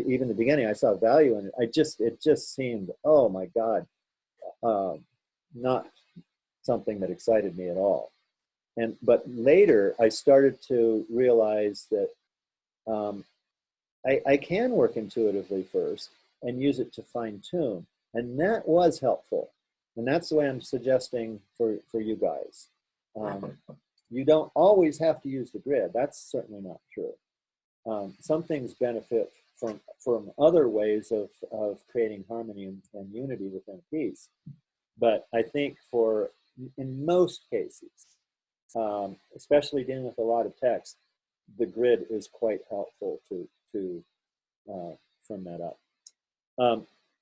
Even in the beginning, I saw value in it. It just seemed, oh my God, not something that excited me at all. But later I started to realize that I can work intuitively first and use it to fine tune. And that was helpful. And that's the way I'm suggesting for you guys. You don't always have to use the grid. That's certainly not true. Some things benefit from other ways of creating harmony and unity within a piece. But I think in most cases, especially dealing with a lot of text, the grid is quite helpful to firm that up.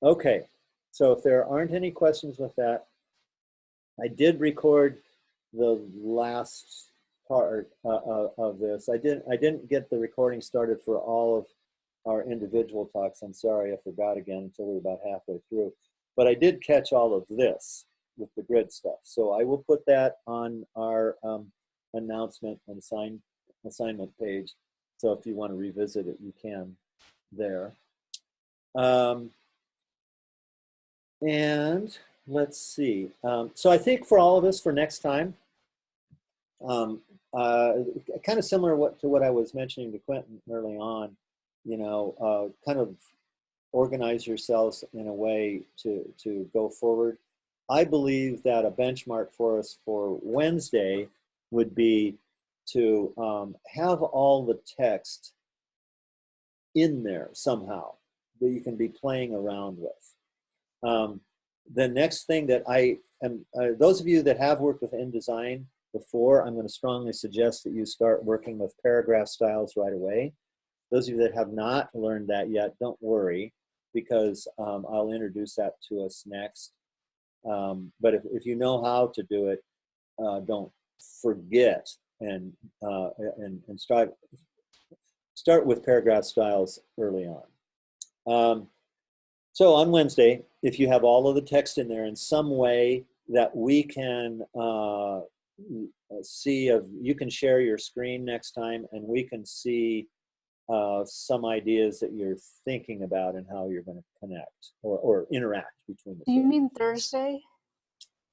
Okay, so if there aren't any questions with that, I did record the last part of this. I didn't get the recording started for all of our individual talks. I'm sorry, I forgot again until we were about halfway through. But I did catch all of this with the grid stuff. So I will put that on our announcement and assignment page. So if you want to revisit it, you can there. And let's see. So I think for all of us for next time, kind of similar to what I was mentioning to Quentin early on, kind of organize yourselves in a way to go forward. I believe that a benchmark for us for Wednesday would be to have all the text in there somehow that you can be playing around with. The next thing that I am, those of you that have worked with InDesign before, I'm going to strongly suggest that you start working with paragraph styles right away. Those of you that have not learned that yet, don't worry, because I'll introduce that to us next. But if you know how to do it, don't forget and start with paragraph styles early on. So on Wednesday, if you have all of the text in there in some way that we can see, you can share your screen next time, and we can see some ideas that you're thinking about and how you're going to connect or interact between the two. Do you mean Thursday?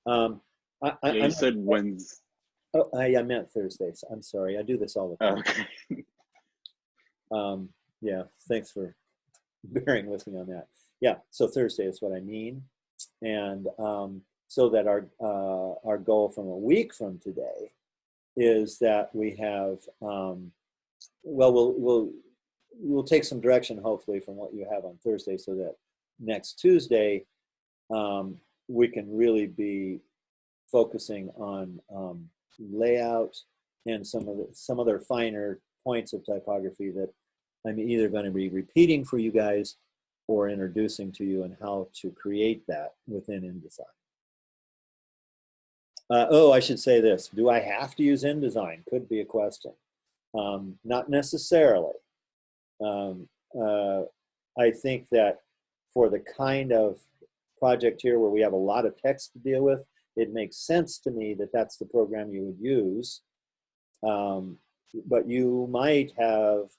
You said Wednesday. Oh, I meant Thursdays. I'm sorry. I do this all the time. Okay. Yeah, thanks for bearing with me on that. Yeah, so Thursday is what I mean. And so that our goal from a week from today is that we have, we'll take some direction hopefully from what you have on Thursday, so that next Tuesday we can really be focusing on layout and some other finer points of typography that I'm either going to be repeating for you guys or introducing to you and how to create that within InDesign. Oh, I should say this. Do I have to use InDesign? Could be a question. Not necessarily. I think that for the kind of project here where we have a lot of text to deal with, it makes sense to me that that's the program you would use. But you might have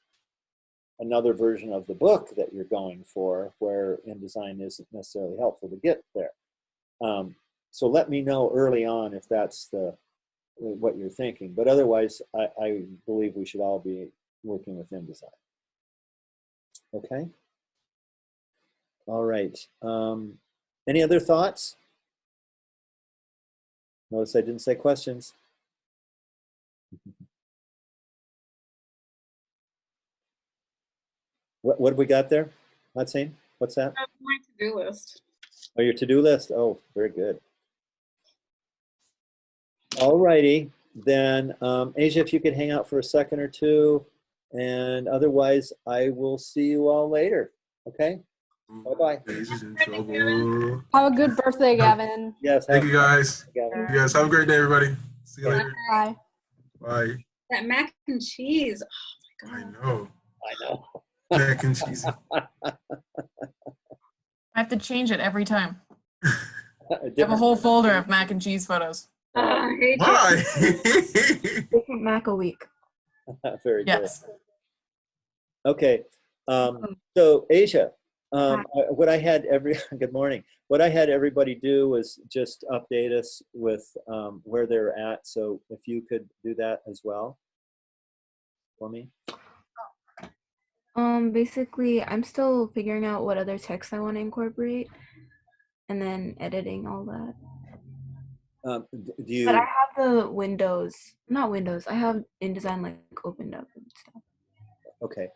another version of the book that you're going for where InDesign isn't necessarily helpful to get there. So let me know early on if that's what you're thinking. But otherwise, I believe we should all be working with InDesign. Okay? All right. Any other thoughts? Notice I didn't say questions. What have we got there? Matsine? What's that? That's my to-do list. Oh, your to-do list? Oh, very good. All righty. Then, Asia, if you could hang out for a second or two. And otherwise, I will see you all later. Okay? Bye-bye. Daisy's in trouble. Have a good birthday, Gavin. Yes. Thank you, guys. Gavin. You guys have a great day, everybody. See you later. Bye. Bye. That mac and cheese. Oh my I god. know. I know. Mac and cheese. I have to change it every time. I have a Different- whole folder of mac and cheese photos. I hate you. Why? Different Mac a week. Very good. Yes. Okay. So Asia, What I had good morning. What I had everybody do was just update us with where they're at. So if you could do that as well for me. Basically, I'm still figuring out what other text I want to incorporate, and then editing all that. Do you? But I have the Windows, not Windows. I have InDesign like opened up and stuff. Okay.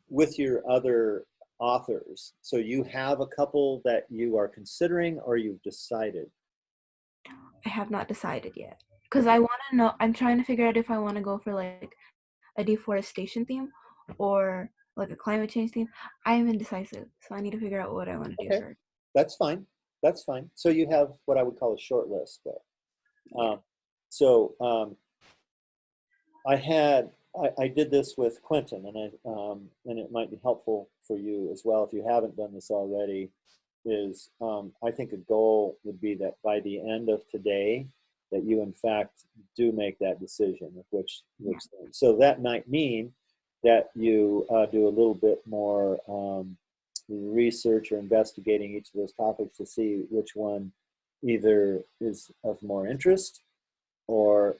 With your other authors, so you have a couple that you are considering, or you've decided? I have not decided yet because I want to know. I'm trying to figure out if I want to go for like a deforestation theme or like a climate change theme. I am indecisive, so I need to figure out what I want to do Okay. first. That's fine. That's fine. So you have what I would call a short list there. I did this with Quentin, and it might be helpful for you as well if you haven't done this already. I think a goal would be that by the end of today, that you in fact do make that decision of which thing. So that might mean that you do a little bit more research or investigating each of those topics to see which one either is of more interest or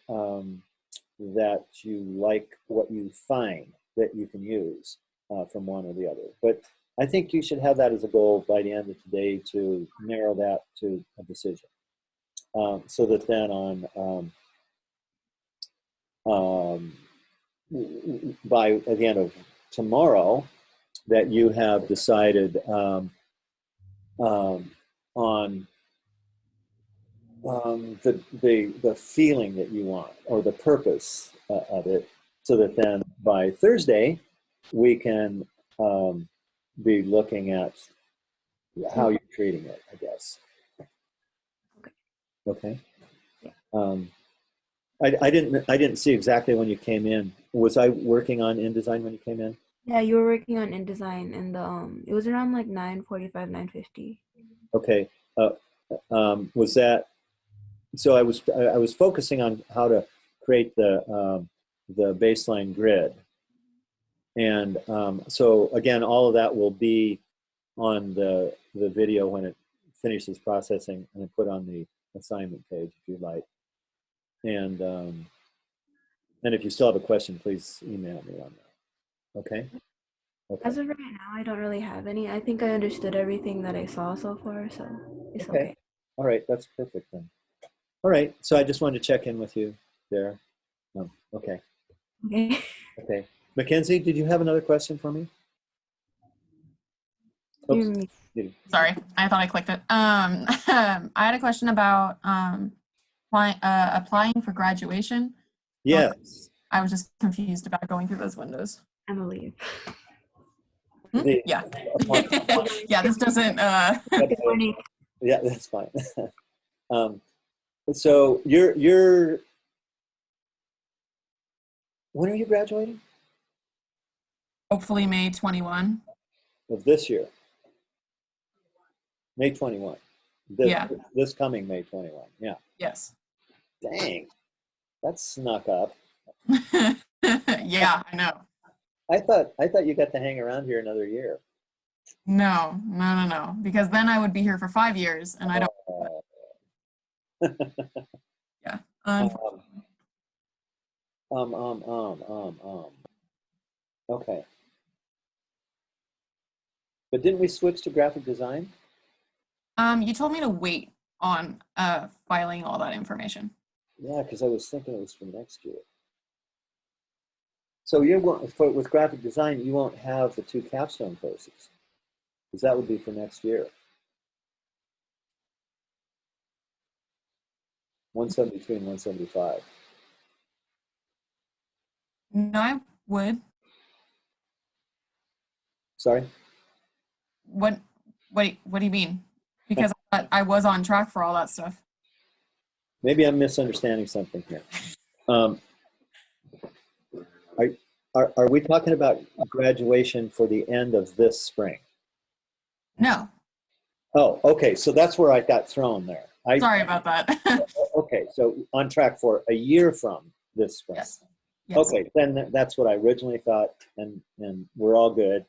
that you like what you find that you can use from one or the other. But I think you should have that as a goal by the end of today to narrow that to a decision. So that then by at the end of tomorrow, that you have decided on the feeling that you want or the purpose of it, so that then by Thursday we can be looking at how you're treating it, I guess. Okay. I didn't see exactly when you came in. Was I working on InDesign when you came in? Yeah, you were working on InDesign, and it was around like 9:45, 9:50. Okay. Was that? So I was focusing on how to create the baseline grid, and so again, all of that will be on the video when it finishes processing, and then put on the assignment page if you'd like. And if you still have a question, please email me on that. Okay. Okay. As of right now, I don't really have any. I think I understood everything that I saw so far, so it's okay. All right, that's perfect then. All right, so I just wanted to check in with you there. Okay. Okay. Okay. Mackenzie, did you have another question for me? Oops. Sorry, I thought I clicked it. I had a question about applying for graduation. Yes. I was just confused about going through those windows. Emily. Yeah. Yeah, this doesn't. Yeah, that's fine. So you're. When are you graduating? Hopefully May 21. Of this year. May 21. This coming May 21. Yeah. Yes. Dang, that's snuck up. Yeah, I know. I thought you got to hang around here another year. No, because then I would be here for 5 years, and I don't. Yeah. Okay. But didn't we switch to graphic design? You told me to wait on filing all that information. Yeah, because I was thinking it was for next year. So with graphic design, you won't have the 2 capstone courses, because that would be for next year. 172 and 175. No, I would. Sorry? What do you mean? Because I was on track for all that stuff. Maybe I'm misunderstanding something here. Are we talking about graduation for the end of this spring? No. Oh, okay. So that's where I got thrown there. Sorry about that. Okay, so on track for a year from this spring. Yes. Yes. Okay, then that's what I originally thought, and we're all good.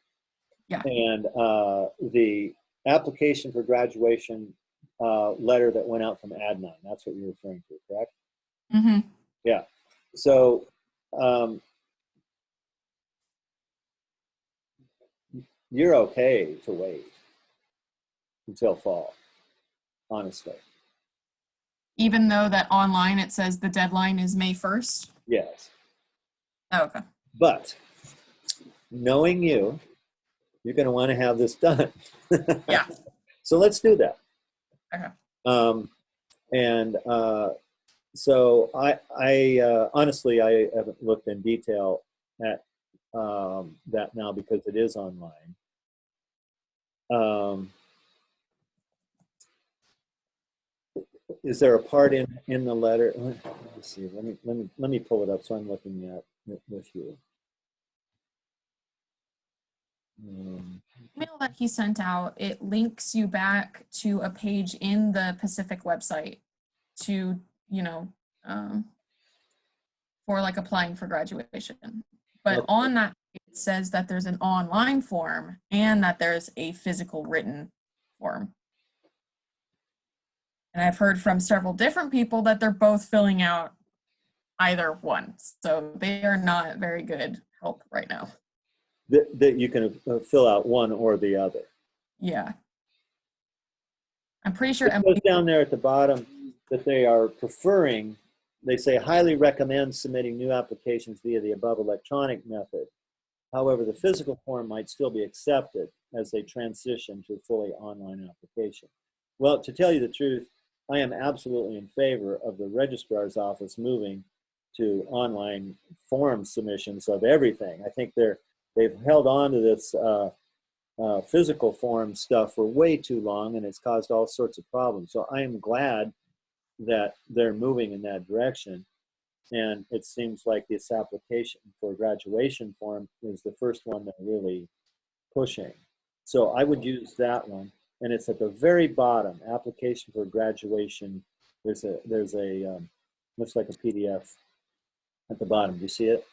Yeah. And the application for graduation letter that went out from Adnan, that's what you're referring to, correct? Mm-hmm. Yeah. So you're okay to wait until fall, honestly. Even though that online it says the deadline is May 1st. Yes. Oh, okay. But knowing you, you're going to want to have this done. Yeah. So let's do that. Okay. And so I honestly, I haven't looked in detail at that now because it is online. Is there a part in the letter? Let me see. Let me pull it up so I'm looking at it with you. Email that he sent out, it links you back to a page in the Pacific website to, you know, for like applying for graduation. But Okay. on that, it says that there's an online form and that there's a physical written form. And I've heard from several different people that they're both filling out either one. So they are not very good help right now. That you can fill out one or the other. Yeah. I'm pretty sure It goes down there at the bottom that they are preferring, they say highly recommend submitting new applications via the above electronic method. However, the physical form might still be accepted as they transition to a fully online application. Well, to tell you the truth, I am absolutely in favor of the registrar's office moving to online form submissions of everything. I think they've held on to this physical form stuff for way too long, and it's caused all sorts of problems. So I am glad that they're moving in that direction. And it seems like this application for graduation form is the first one they're really pushing. So I would use that one. And it's at the very bottom, application for graduation. There's a looks like a PDF at the bottom. Do you see it?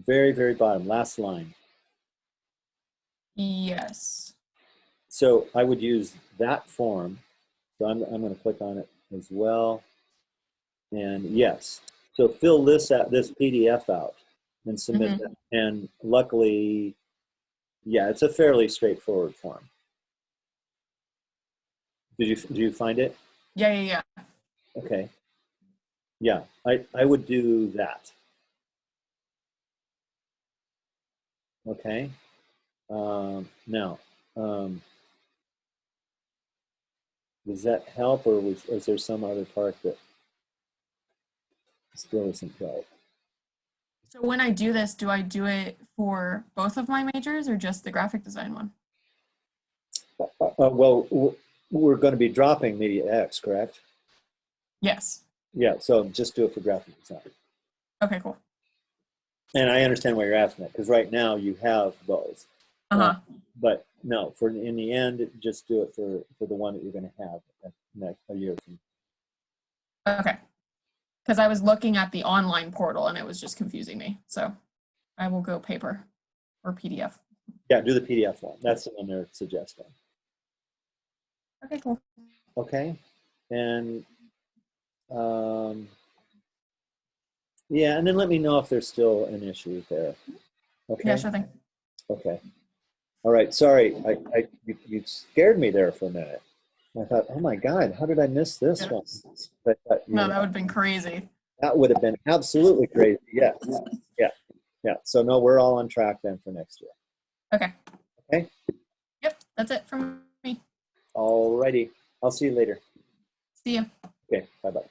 Very, very bottom, last line. Yes. So I would use that form. So I'm going to click on it as well. And yes, so fill this PDF out and submit that. And luckily, yeah, it's a fairly straightforward form. Do you find it? Yeah. Okay. Yeah, I would do that. Okay. Now, does that help, or is there some other part that still isn't right? So when I do this, do I do it for both of my majors or just the graphic design one? Well, we're going to be dropping Media X, correct? Yes. Yeah, so just do it for graphic design. Okay, cool. And I understand why you're asking that, because right now you have both. But no, in the end, just do it for the one that you're going to have a year from. Okay. Because I was looking at the online portal and it was just confusing me. So I will go paper or PDF. Yeah, do the PDF one. That's the one they're suggesting. Okay, cool. Okay. And yeah, and then let me know if there's still an issue there. Okay. Yeah, sure thing. Okay. All right. Sorry, you scared me there for a minute. I thought, oh my God, how did I miss this one? But, No, that would have been crazy. That would have been absolutely crazy. Yes. Yeah. So no, we're all on track then for next year. Okay. Okay. Yep, that's it from me. All righty. I'll see you later. See you. Okay. Bye-bye.